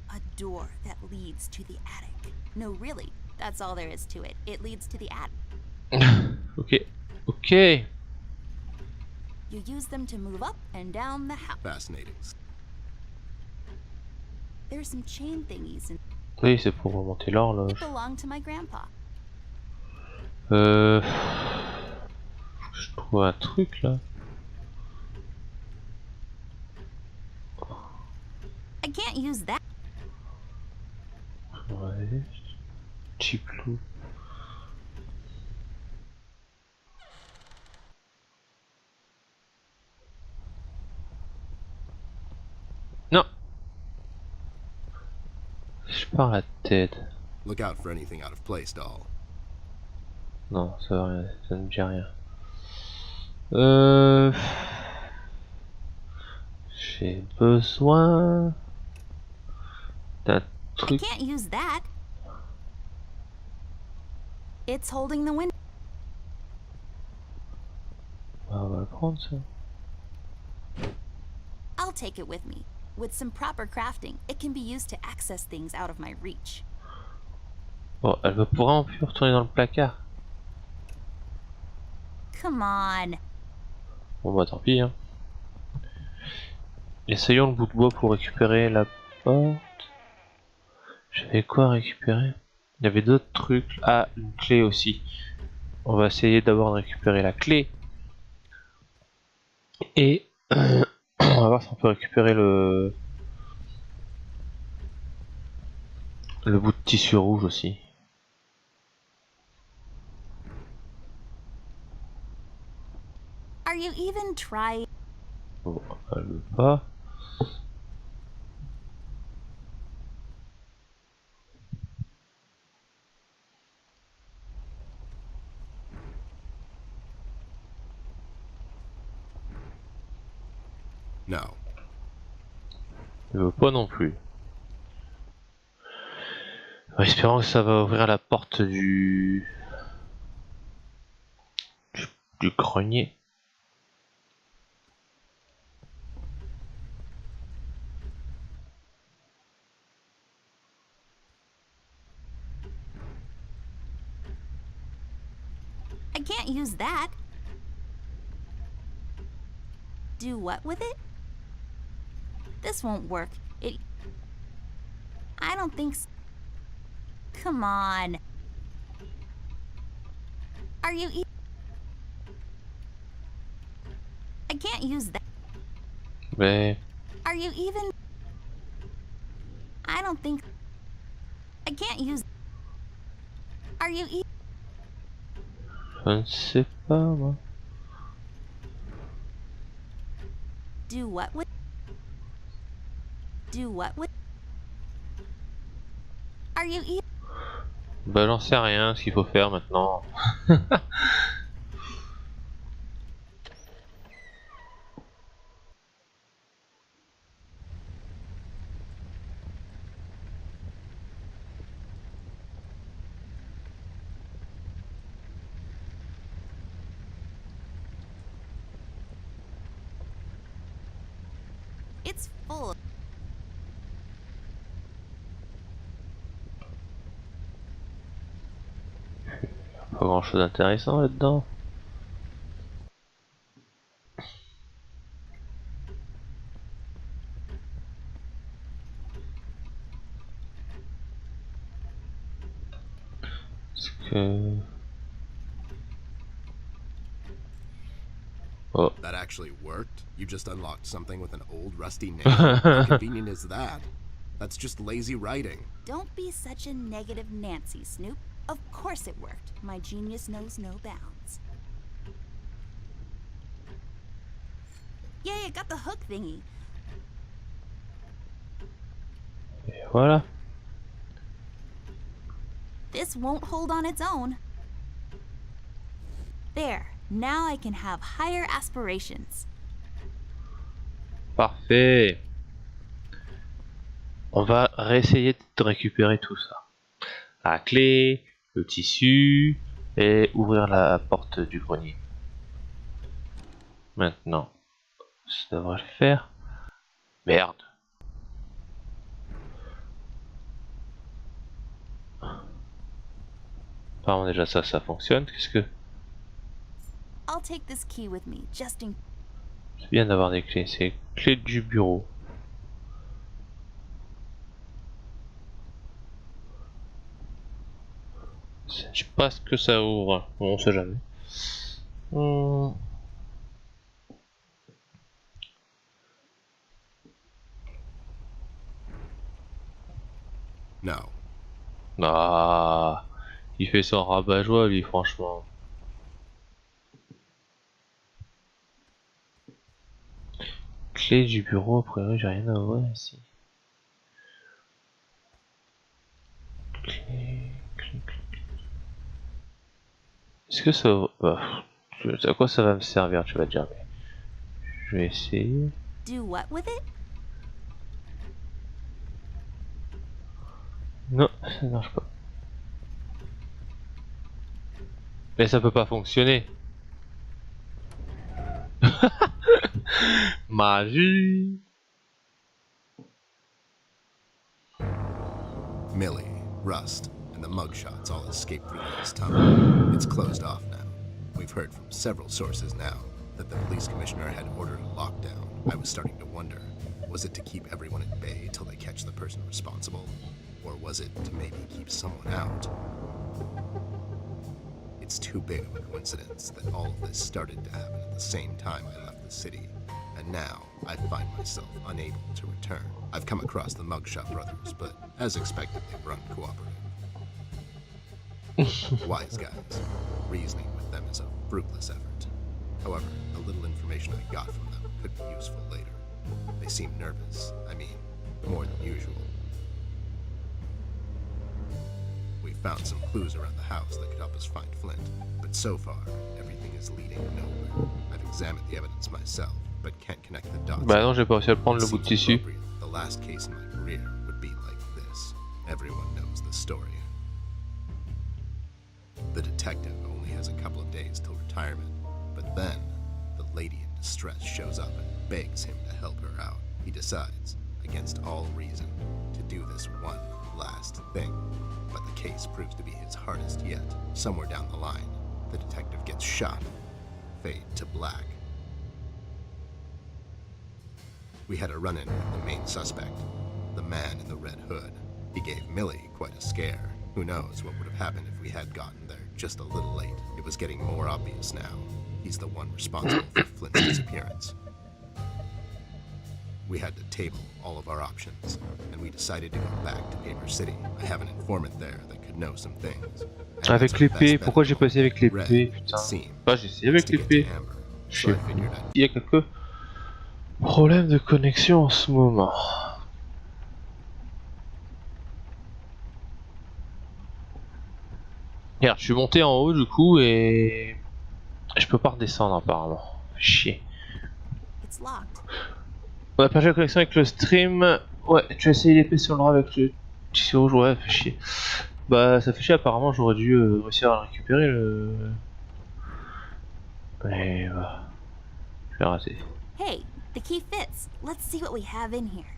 Speaker 2: A door that leads to the attic. No, really, that's all there is to it. It leads to the attic.
Speaker 1: Ok. Ok.
Speaker 2: You use them to move up and down the house.
Speaker 4: Fascinating.
Speaker 2: There's some chain thingies and
Speaker 1: Oui, c'est pour remonter l'horloge.
Speaker 2: it belonged to my grandpa.
Speaker 1: Faut que je trouve un truc là.
Speaker 2: I can't use that.
Speaker 1: Ouais. Petit clou. Non. Je pars la tête.
Speaker 4: Look out for anything out of place, doll.
Speaker 1: Non, ça ne me dit rien. J'ai besoin d'un
Speaker 2: I
Speaker 1: truc.
Speaker 2: can't use that. It's holding the window.
Speaker 1: Ah, on va le prendre ça.
Speaker 2: I'll take it with me. With some proper crafting, it can be used to access things out of my reach.
Speaker 1: Bon, elle va vraiment plus retourner dans le placard.
Speaker 2: Come on.
Speaker 1: Bon bah tant pis hein. Essayons le bout de bois pour récupérer la porte. J'avais quoi à récupérer? Il y avait d'autres trucs. Ah, une clé aussi. On va essayer d'abord de récupérer la clé. Et on va voir si on peut récupérer le bout de tissu rouge aussi.
Speaker 2: Are you even trying?
Speaker 1: Bon, elle veut pas.
Speaker 4: No.
Speaker 1: Elle veut pas non plus. En espérant que ça va ouvrir la porte du grenier.
Speaker 2: I can't use that. Do what with it? This won't work. I don't think so. Come on. Are you I can't use that.
Speaker 1: Mais
Speaker 2: Are you even? I don't think. I can't use. Are you
Speaker 1: je ne sais pas moi.
Speaker 2: Do what with? Do what with? Are you
Speaker 1: Bah j'en sais rien ce qu'il faut faire maintenant.
Speaker 2: It's full.
Speaker 1: Pas grand chose d'intéressant là-dedans. Parce que... Oh.
Speaker 4: That actually worked? You just unlocked something with an old rusty name? How convenient is that? That's just lazy writing.
Speaker 2: Don't be such a negative Nancy, Snoop. Of course it worked. My genius knows no bounds. Yay, I got the hook thingy.
Speaker 1: Et voilà.
Speaker 2: This won't hold on its own. There. Now I can have higher aspirations.
Speaker 1: Parfait. On va réessayer de récupérer tout ça. La clé, le tissu et ouvrir la porte du grenier. Maintenant, ça devrait le faire. Merde. Apparemment déjà ça fonctionne. Qu'est-ce que...
Speaker 2: I'll take this key with me, just in.
Speaker 1: C'est bien d'avoir des clés. C'est clé du bureau. Je sais pas ce que ça ouvre. Bon, on sait jamais.
Speaker 4: No.
Speaker 1: Ah, il fait son rabat-joie lui, franchement. Clé du bureau, a priori j'ai rien à voir ici. Clé. Est-ce que ça... à quoi ça va me servir, tu vas dire, mais... Je vais essayer.
Speaker 2: Do what with it?
Speaker 1: Non, ça ne marche pas. Mais ça peut pas fonctionner. Magie.
Speaker 4: Millie, Rust, and the mugshots all escaped through this tunnel. It's closed off now. We've heard from several sources now that the police commissioner had ordered a lockdown. I was starting to wonder, was it to keep everyone at bay till they catch the person responsible? Or was it to maybe keep someone out? It's too big of a coincidence that all of this started to happen at the same time I left the city, and now I find myself unable to return. I've come across the Mugshot brothers, but as expected, they were uncooperative. Wise guys. Reasoning with them is a fruitless effort. However, the little information I got from them could be useful later. They seem nervous. I mean, more than usual. We found some clues around the house that could help us find Flint, but so far, everything is leading nowhere. I've examined the evidence myself, but can't connect the dots.
Speaker 1: Bah non, j'ai pas réussi à prendre le bout de tissu.
Speaker 4: The last case in my career would be like this. Everyone knows the story. The detective only has a couple of days till retirement, but then the lady in distress shows up and begs him to help her out. He decides, against all reason, to do this one last thing. But the case proves to be his hardest yet. Somewhere down the line, the detective gets shot. Fade to black. We had a run-in with the main suspect, the man in the red hood. He gave Millie quite a scare. Who knows what would have happened if we had gotten there just a little late. It was getting more obvious now. He's the one responsible for Flint's disappearance. We had to table all of our options, and we decided to go back to Paper City. I have an informant there that could know some things.
Speaker 1: Avec l'épée, pourquoi j'ai passé avec l'épée? Putain. Bah j'ai essayé avec l'épée. Je sais pas. Il y a quelques problèmes de connexion en ce moment. Regarde, je suis monté en haut du coup et je peux pas redescendre apparemment. Chier.
Speaker 2: It's locked.
Speaker 1: On a perdu la connexion avec le stream. Ouais, tu as essayé l'épée sur le droit avec le tissu rouge, ouais, fait chier. Bah ça fait chier, apparemment j'aurais dû réussir à le récupérer le... Mais bah... Je vais rater.
Speaker 2: Hey, the key fits. Let's see what we have in here.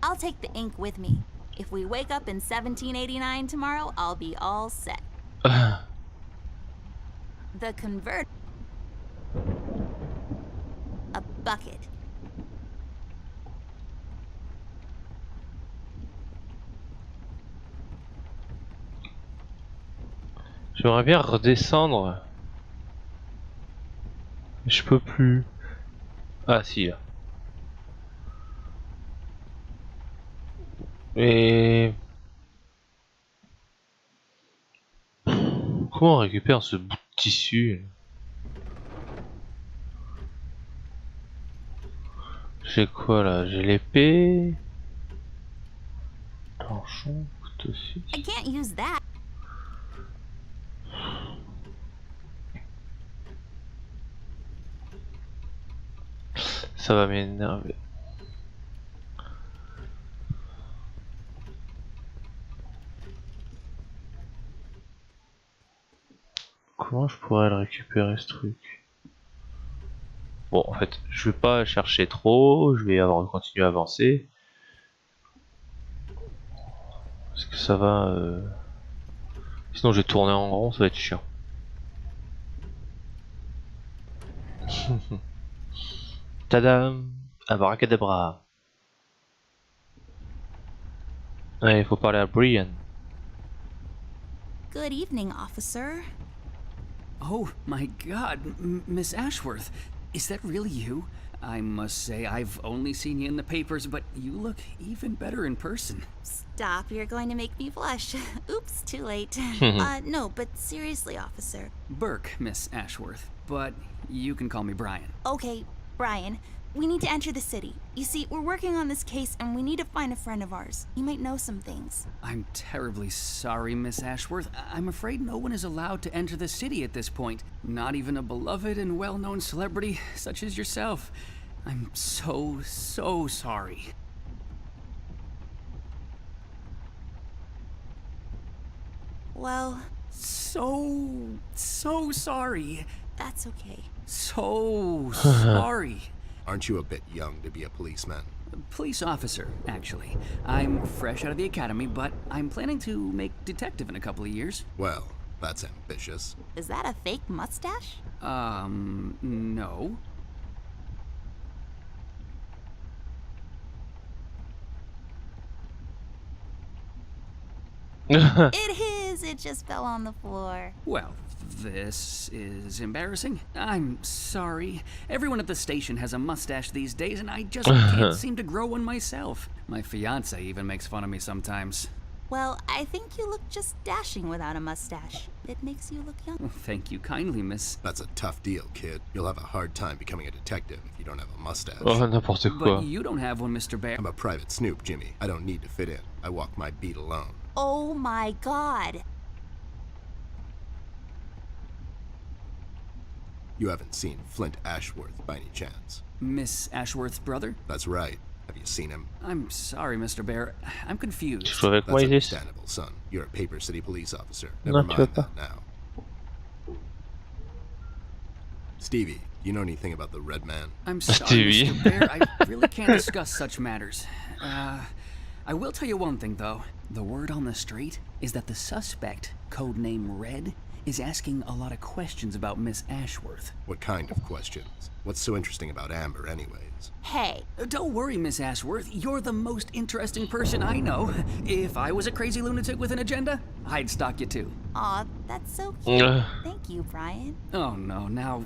Speaker 2: I'll take the ink with me. If we wake up in 1789 tomorrow, I'll be all set. The convert... A bucket.
Speaker 1: J'aimerais bien redescendre. Je peux plus. Ah si là. Et... Comment on récupère ce bout de tissu? J'ai quoi là? J'ai l'épée. Torchon, couteau suisse.
Speaker 2: I can't use that.
Speaker 1: Ça va m'énerver. Comment je pourrais le récupérer ce truc? Bon, en fait, je vais pas chercher trop, je vais continuer à avancer. Parce que ça va... Sinon je vais tourner en rond, ça va être chiant. Tadam! Abracadabra! Ouais, il faut parler à Brian.
Speaker 2: Good evening, officer.
Speaker 8: Oh my god, Miss Ashworth. Is that really you? I must say, I've only seen you in the papers, but you look even better in person.
Speaker 2: Stop, you're going to make me blush. Oops, too late. No, but seriously, officer.
Speaker 8: Burke, Miss Ashworth, but you can call me Brian.
Speaker 2: Okay, Brian, we need to enter the city. You see, we're working on this case and we need to find a friend of ours. He might know some things.
Speaker 8: I'm terribly sorry, Miss Ashworth. I'm afraid no one is allowed to enter the city at this point. Not even a beloved and well-known celebrity such as yourself. I'm so sorry.
Speaker 2: Well...
Speaker 8: So sorry.
Speaker 2: That's okay.
Speaker 8: So sorry.
Speaker 4: Aren't you a bit young to be a policeman?
Speaker 8: Police officer, actually. I'm fresh out of the academy, but I'm planning to make detective in a couple of years.
Speaker 4: Well, that's ambitious.
Speaker 2: Is that a fake mustache?
Speaker 8: No.
Speaker 2: It is! It just fell on the floor.
Speaker 8: Well, this is embarrassing. I'm sorry. Everyone at the station has a mustache these days, and I just can't seem to grow one myself. My fiance even makes fun of me sometimes.
Speaker 2: Well, I think you look just dashing without a mustache. It makes you look young.
Speaker 8: Thank you kindly, miss.
Speaker 4: That's a tough deal, kid. You'll have a hard time becoming a detective if you don't have a mustache.
Speaker 1: Oh, n'importe quoi.
Speaker 8: But you don't have one, Mr. Bear.
Speaker 4: I'm a private snoop, Jimmy. I don't need to fit in. I walk my beat alone.
Speaker 2: Oh my god.
Speaker 4: You haven't seen Flint Ashworth by any chance?
Speaker 8: Miss Ashworth's brother?
Speaker 4: That's right. Have you seen him?
Speaker 8: I'm sorry, Mr. Bear. I'm confused.
Speaker 1: Tu joues avec
Speaker 4: That's
Speaker 1: moi, Isis?
Speaker 4: understandable, son. You're a Paper City police officer. Never
Speaker 1: Non, tu veux
Speaker 4: mind
Speaker 1: pas.
Speaker 4: that now. Stevie, you know anything about the Red Man?
Speaker 8: I'm sorry,
Speaker 1: Stevie.
Speaker 8: Mr. Bear. I really can't discuss such matters. I will tell you one thing, though. The word on the street is that the suspect, codename Red, is asking a lot of questions about Miss Ashworth.
Speaker 4: What kind of questions? What's so interesting about Amber, anyways?
Speaker 2: Hey,
Speaker 8: Don't worry, Miss Ashworth. You're the most interesting person I know. If I was a crazy lunatic with an agenda, I'd stalk you too.
Speaker 2: aw, that's so cute.
Speaker 1: Uh,
Speaker 2: Thank you, Brian.
Speaker 8: Oh no, now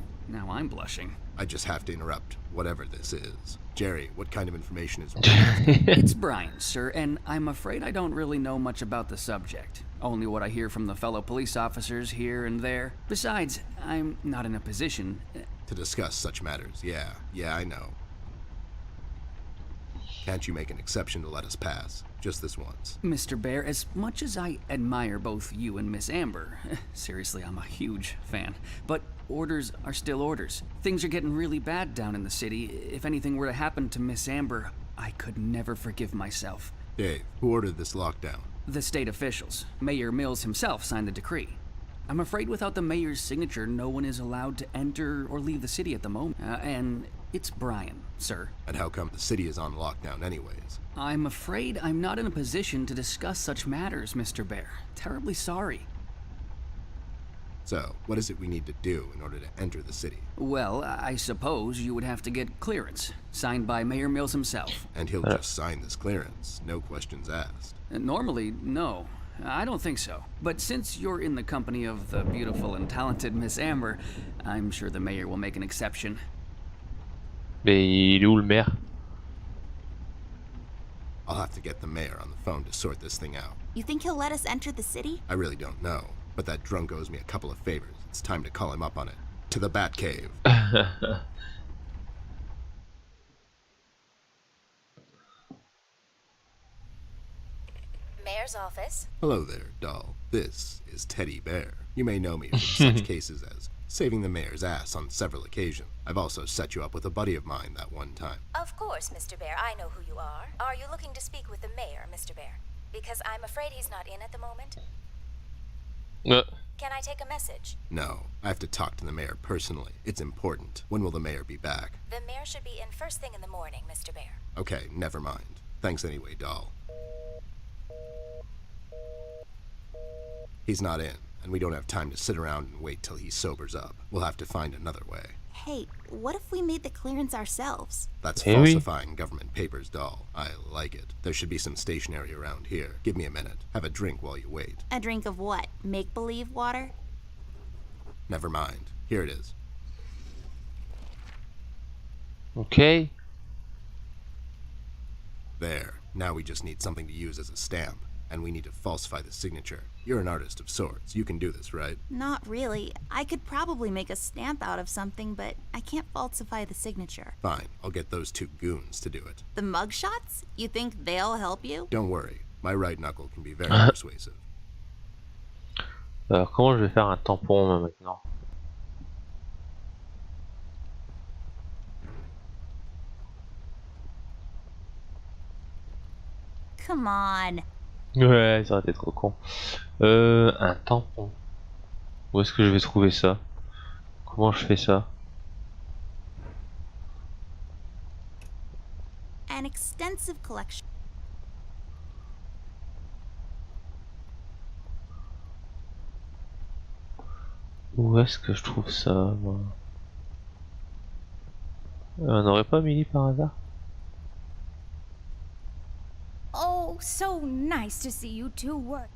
Speaker 8: I'm blushing.
Speaker 4: I just have to interrupt, whatever this is. Jerry, what kind of information is...
Speaker 8: It's Brian, sir, and I'm afraid I don't really know much about the subject. Only what I hear from the fellow police officers here and there. Besides, I'm not in a position.
Speaker 4: to discuss such matters? Yeah, I know. Can't you make an exception to let us pass? Just this once.
Speaker 8: Mr. Bear, as much as I admire both you and Miss Amber, seriously, I'm a huge fan, but orders are still orders. Things are getting really bad down in the city. If anything were to happen to Miss Amber, I could never forgive myself.
Speaker 4: Dave, who ordered this lockdown?
Speaker 8: The state officials. Mayor Mills himself signed the decree. I'm afraid without the mayor's signature, no one is allowed to enter or leave the city at the moment. And it's Brian, sir.
Speaker 4: And how come the city is on lockdown anyways?
Speaker 8: I'm afraid I'm not in a position to discuss such matters, Mr. Bear. Terribly sorry.
Speaker 4: So, what is it we need to do in order to enter the city?
Speaker 8: Well, I suppose you would have to get clearance, signed by Mayor Mills himself.
Speaker 4: And he'll just sign this clearance, no questions asked.
Speaker 8: Normally, no. I don't think so. But since you're in the company of the beautiful and talented Miss Amber, I'm sure the mayor will make an exception.
Speaker 1: Mais il est où le maire?
Speaker 4: I'll have to get the mayor on the phone to sort this thing out.
Speaker 2: You think he'll let us enter the city?
Speaker 4: I really don't know, but that drunk owes me a couple of favors. It's time to call him up on it. To the Batcave.
Speaker 3: Mayor's office.
Speaker 4: Hello there, doll. This is Teddy Bear. You may know me from such cases as saving the mayor's ass on several occasions. I've also set you up with a buddy of mine that one time.
Speaker 3: Of course, Mr. Bear, I know who you are. Are you looking to speak with the mayor, Mr. Bear? Because I'm afraid he's not in at the moment. Can I take a message?
Speaker 4: No, I have to talk to the mayor personally. It's important. When will the mayor be back?
Speaker 3: The mayor should be in first thing in the morning, Mr. Bear.
Speaker 4: Okay, never mind. Thanks anyway, doll. He's not in, and we don't have time to sit around and wait till he sobers up. We'll have to find another way.
Speaker 2: Hey, what if we made the clearance ourselves?
Speaker 4: That's
Speaker 1: Hey, we-
Speaker 4: falsifying government papers, doll. I like it. There should be some stationery around here. Give me a minute. Have a drink while you wait.
Speaker 2: A drink of what? Make-believe water?
Speaker 4: Never mind. Here it is.
Speaker 1: Ok.
Speaker 4: There. Now we just need something to use as a stamp. And we need to falsify the signature. You're an artist of sorts. You can do this, right?
Speaker 2: Not really. I could probably make a stamp out of something, but I can't falsify the signature.
Speaker 4: Fine. I'll get those two goons to do it.
Speaker 2: The mugshots? You think they'll help you?
Speaker 4: Don't worry. My right knuckle can be very persuasive.
Speaker 1: Comment je vais faire un tampon maintenant?
Speaker 2: Come on.
Speaker 1: Ouais, ça aurait été trop con. Un tampon. Où est-ce que je vais trouver ça? Comment je fais ça?
Speaker 2: an extensive collection.
Speaker 1: Où est-ce que je trouve ça, moi? On n'aurait pas Millie par hasard?
Speaker 3: Oh, so nice to see you two work.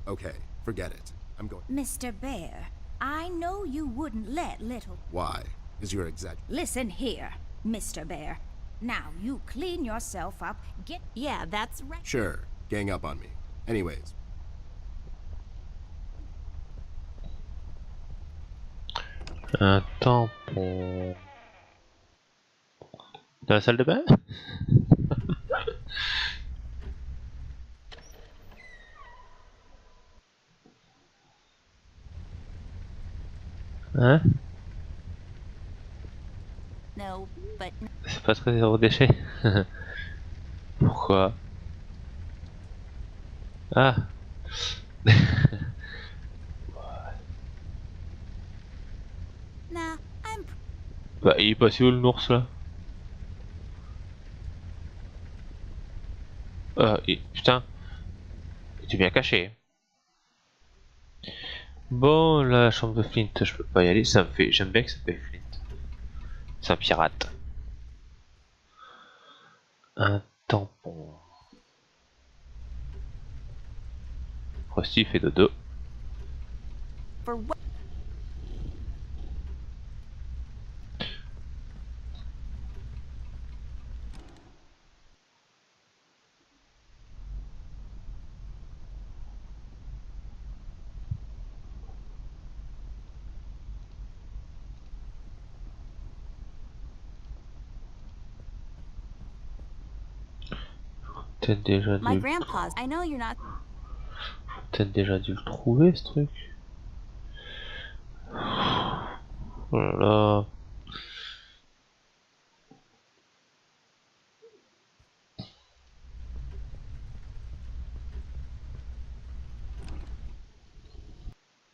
Speaker 4: Okay, forget it. I'm going.
Speaker 3: Mr. Bear, I know you wouldn't let little...
Speaker 4: Why? Is your exaggeration?
Speaker 3: Listen here, Mr. Bear. Now you clean yourself up, get...
Speaker 2: Yeah, that's right.
Speaker 4: Sure, gang up on me. Anyways,
Speaker 1: Un tampon. Dans la salle de bain? Hein?
Speaker 2: No, but
Speaker 1: C'est pas très zéro déchet. Pourquoi? Ah!
Speaker 2: nah, I'm
Speaker 1: Bah, il est passé où le ours là? Putain, tu es bien caché. Bon, la chambre de Flint, je peux pas y aller. Ça me fait, j'aime bien que ça s'appelle Flint. C'est un pirate. Un tampon. Frosty fait dodo.
Speaker 2: for what?
Speaker 1: Peut-être déjà
Speaker 2: My
Speaker 1: dû.
Speaker 2: grandpa's. I know you're not.
Speaker 1: Peut-être déjà dû le trouver ce truc. Oh là là.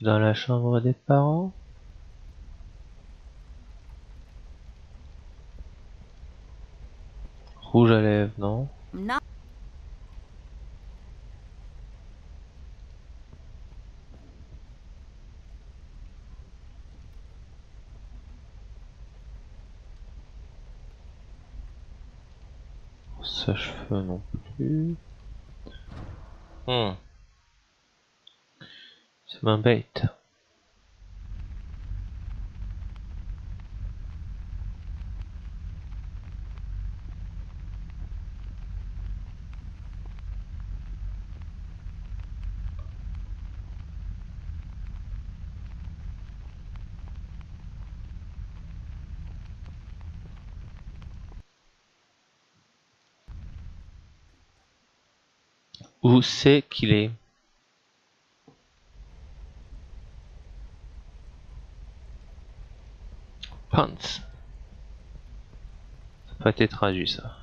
Speaker 1: Dans la chambre des parents. Rouge à lèvres, non?
Speaker 2: Not.
Speaker 1: Sèche-cheveux non plus. C'est ma bête. Où c'est qu'il est? Pants. Ça n'a pas été traduit ça.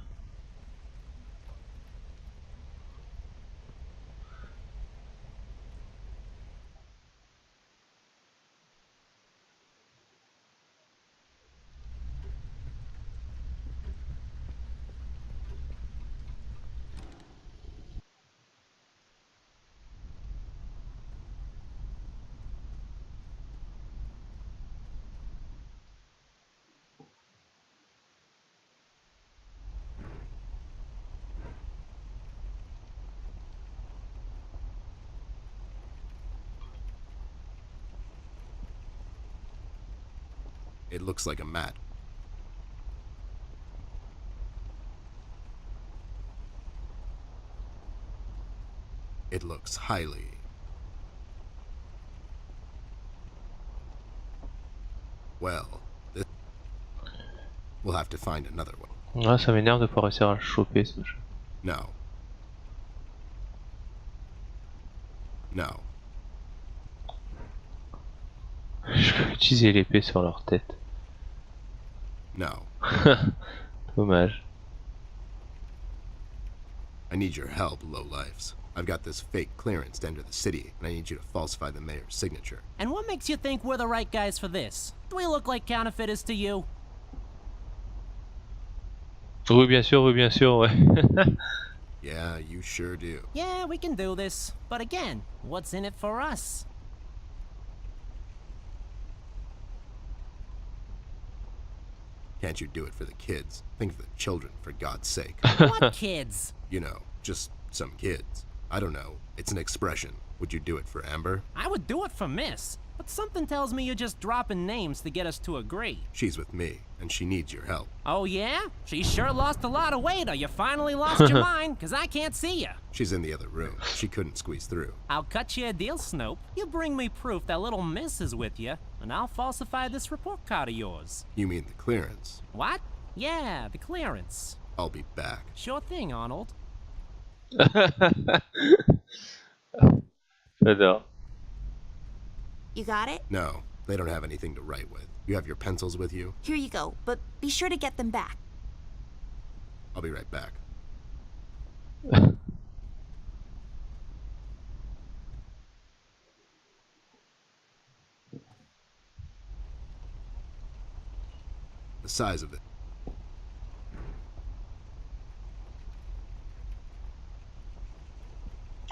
Speaker 4: it looks like a mat. It looks highly... Well, this... We'll have to find another one.
Speaker 1: Ah, ça m'énerve de pas réussir à le choper ce machin.
Speaker 4: No. No.
Speaker 1: Je peux utiliser l'épée sur leur tête.
Speaker 4: No.
Speaker 1: Dommage.
Speaker 4: I need your help, lowlifes. I've got this fake clearance to enter the city, and I need you to falsify the mayor's signature.
Speaker 6: And what makes you think we're the right guys for this? Do we look like counterfeiters to you?
Speaker 1: Oui, bien sûr, ouais.
Speaker 4: Yeah, you sure do.
Speaker 6: Yeah, we can do this. But again, what's in it for us?
Speaker 4: Can't you do it for the kids? Think of the children, for God's sake.
Speaker 6: What kids?
Speaker 4: You know, just some kids. I don't know. It's an expression. Would you do it for Amber?
Speaker 6: I would do it for Miss. But something tells me you're just dropping names to get us to agree.
Speaker 4: She's with me, and she needs your help.
Speaker 6: Oh yeah? She sure lost a lot of weight, or you finally lost your mind, because I can't see you.
Speaker 4: She's in the other room. She couldn't squeeze through.
Speaker 6: I'll cut you a deal, Snoop. You bring me proof that little Miss is with you, and I'll falsify this report card of yours.
Speaker 4: You mean the clearance?
Speaker 6: What? Yeah, the clearance.
Speaker 4: I'll be back.
Speaker 6: Sure thing, Arnold.
Speaker 1: J'adore.
Speaker 2: You got it?
Speaker 4: No, they don't have anything to write with. You have your pencils with you?
Speaker 2: Here you go, but be sure to get them back.
Speaker 4: I'll be right back. The size of it.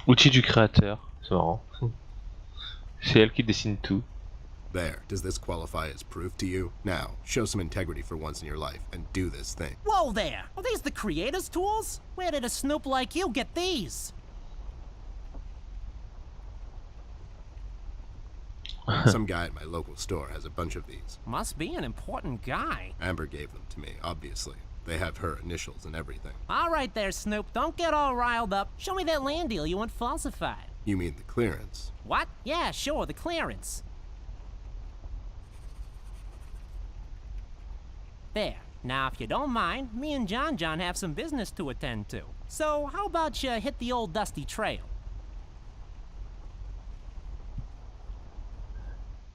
Speaker 1: Outil du créateur, c'est marrant. C'est elle qui dessine tout.
Speaker 4: There, does this qualify as proof to you? Now, show some integrity for once in your life and do this thing.
Speaker 6: Whoa there! Are these the creator's tools? Where did a Snoop like you get these?
Speaker 4: Some guy at my local store has a bunch of these.
Speaker 6: Must be an important guy.
Speaker 4: Amber gave them to me, obviously. They have her initials and everything.
Speaker 6: All right there, Snoop. Don't get all riled up. Show me that land deal you want falsified.
Speaker 4: You mean the clearance?
Speaker 6: What? Yeah, sure, the clearance. There. Now, if you don't mind, me and John have some business to attend to. So, how about you hit the old dusty trail?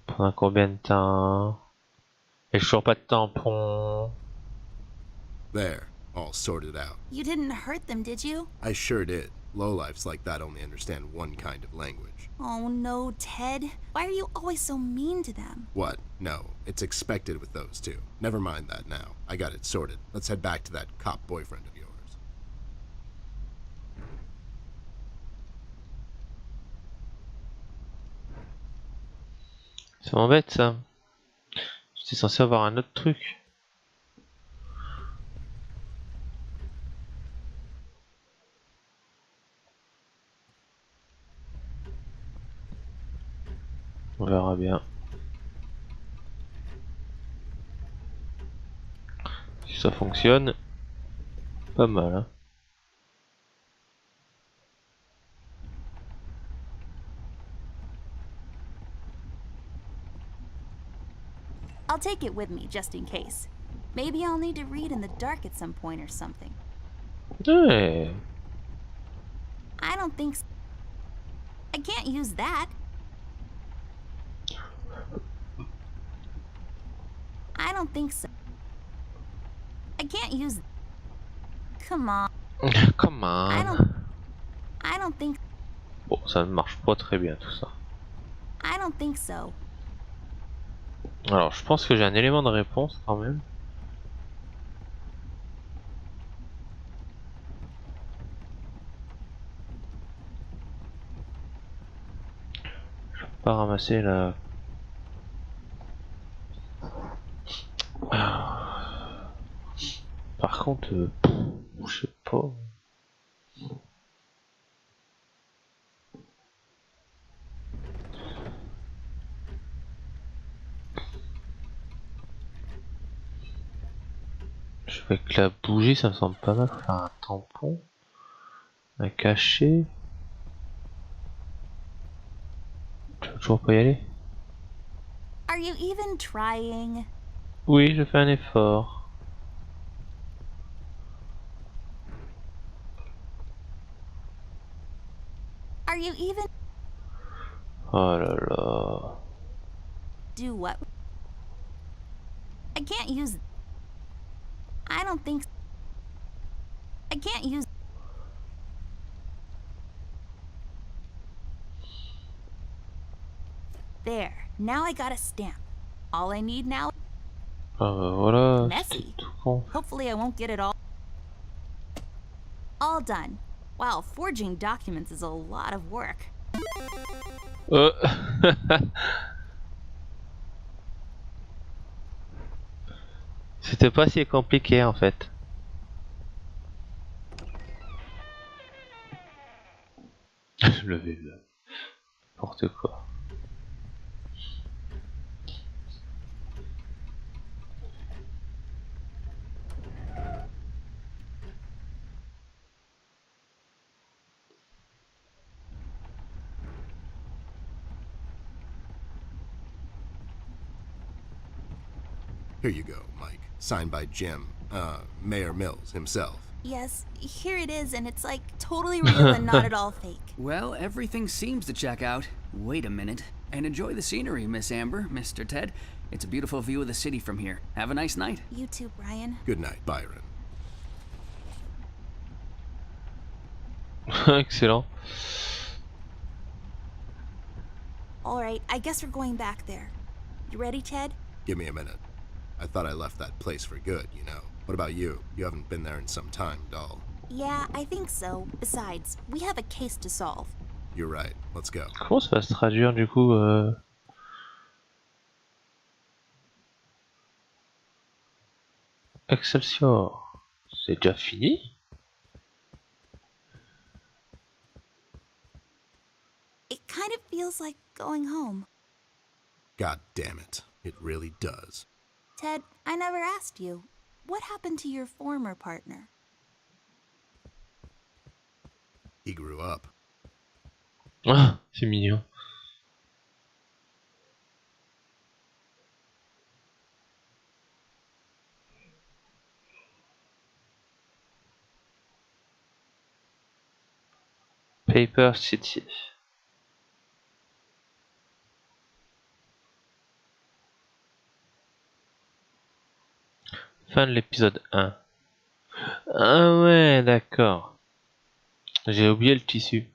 Speaker 1: Pendant combien de temps? Et toujours pas de tampon.
Speaker 4: There, all sorted out.
Speaker 2: You didn't hurt them, did you?
Speaker 4: I sure did. Lowlifes like that only understand one kind of language.
Speaker 2: Oh no, Ted. Why are you always so mean to them?
Speaker 4: What? No, it's expected with those two. Never mind that now. I got it sorted. Let's head back to that cop boyfriend of yours.
Speaker 1: Ça m'embête ça. J'étais censé avoir un autre truc. On verra bien. Si ça fonctionne, pas mal hein.
Speaker 2: I'll take it with me just in case. Maybe I'll need to read in the dark at some point or something.
Speaker 1: Ouais.
Speaker 2: I don't think so. I can't use that. I don't think so. I can't use. Come on.
Speaker 1: Come on.
Speaker 2: I don't think.
Speaker 1: Bon, ça ne marche pas très bien tout ça.
Speaker 2: I don't think so.
Speaker 1: Alors, je pense que j'ai un élément de réponse quand même. Je peux pas ramasser la... Par contre, je sais pas. Je vais que la bougie, ça me semble pas mal. Faire un tampon, un cachet. Tu veux toujours pas y aller?
Speaker 2: Are you even trying?
Speaker 1: Oui, je fais un effort.
Speaker 2: Are you even?
Speaker 1: Oh là là.
Speaker 2: Do what? I can't use. I don't think. I can't use. There. Now I got a stamp. All I need now.
Speaker 1: Ah bah voilà.
Speaker 2: Messy.
Speaker 1: Tout con.
Speaker 2: Hopefully I won't get it all. done. Wow, forging documents is a lot of work.
Speaker 1: C'était pas si compliqué en fait. Le VE. N'importe quoi.
Speaker 4: Here you go, Mike. Signed by Jim, Mayor Mills himself.
Speaker 2: Yes, here it is, and it's like totally real and not at all fake.
Speaker 8: Well, everything seems to check out. Wait a minute. And enjoy the scenery, Miss Amber, Mr. Ted. It's a beautiful view of the city from here. Have a nice night.
Speaker 2: You too, Brian.
Speaker 4: Good night, Byron.
Speaker 1: Excellent.
Speaker 2: Alright, I guess we're going back there. You ready, Ted?
Speaker 4: Give me a minute. I thought I left that place for good, you know. What about you? You haven't been there in some time, doll.
Speaker 2: Yeah, I think so. Besides, we have a case to solve.
Speaker 4: You're right. Let's go.
Speaker 1: Comment ça va se traduire du coup Excelsior. C'est déjà fini?
Speaker 2: It kind of feels like going home.
Speaker 4: God damn it. It really does.
Speaker 2: Ted, I never asked you. What happened to your former partner?
Speaker 4: He grew up.
Speaker 1: Ah, c'est mignon. Paper City. Fin de l'épisode 1. Ah ouais, d'accord. J'ai oublié le tissu.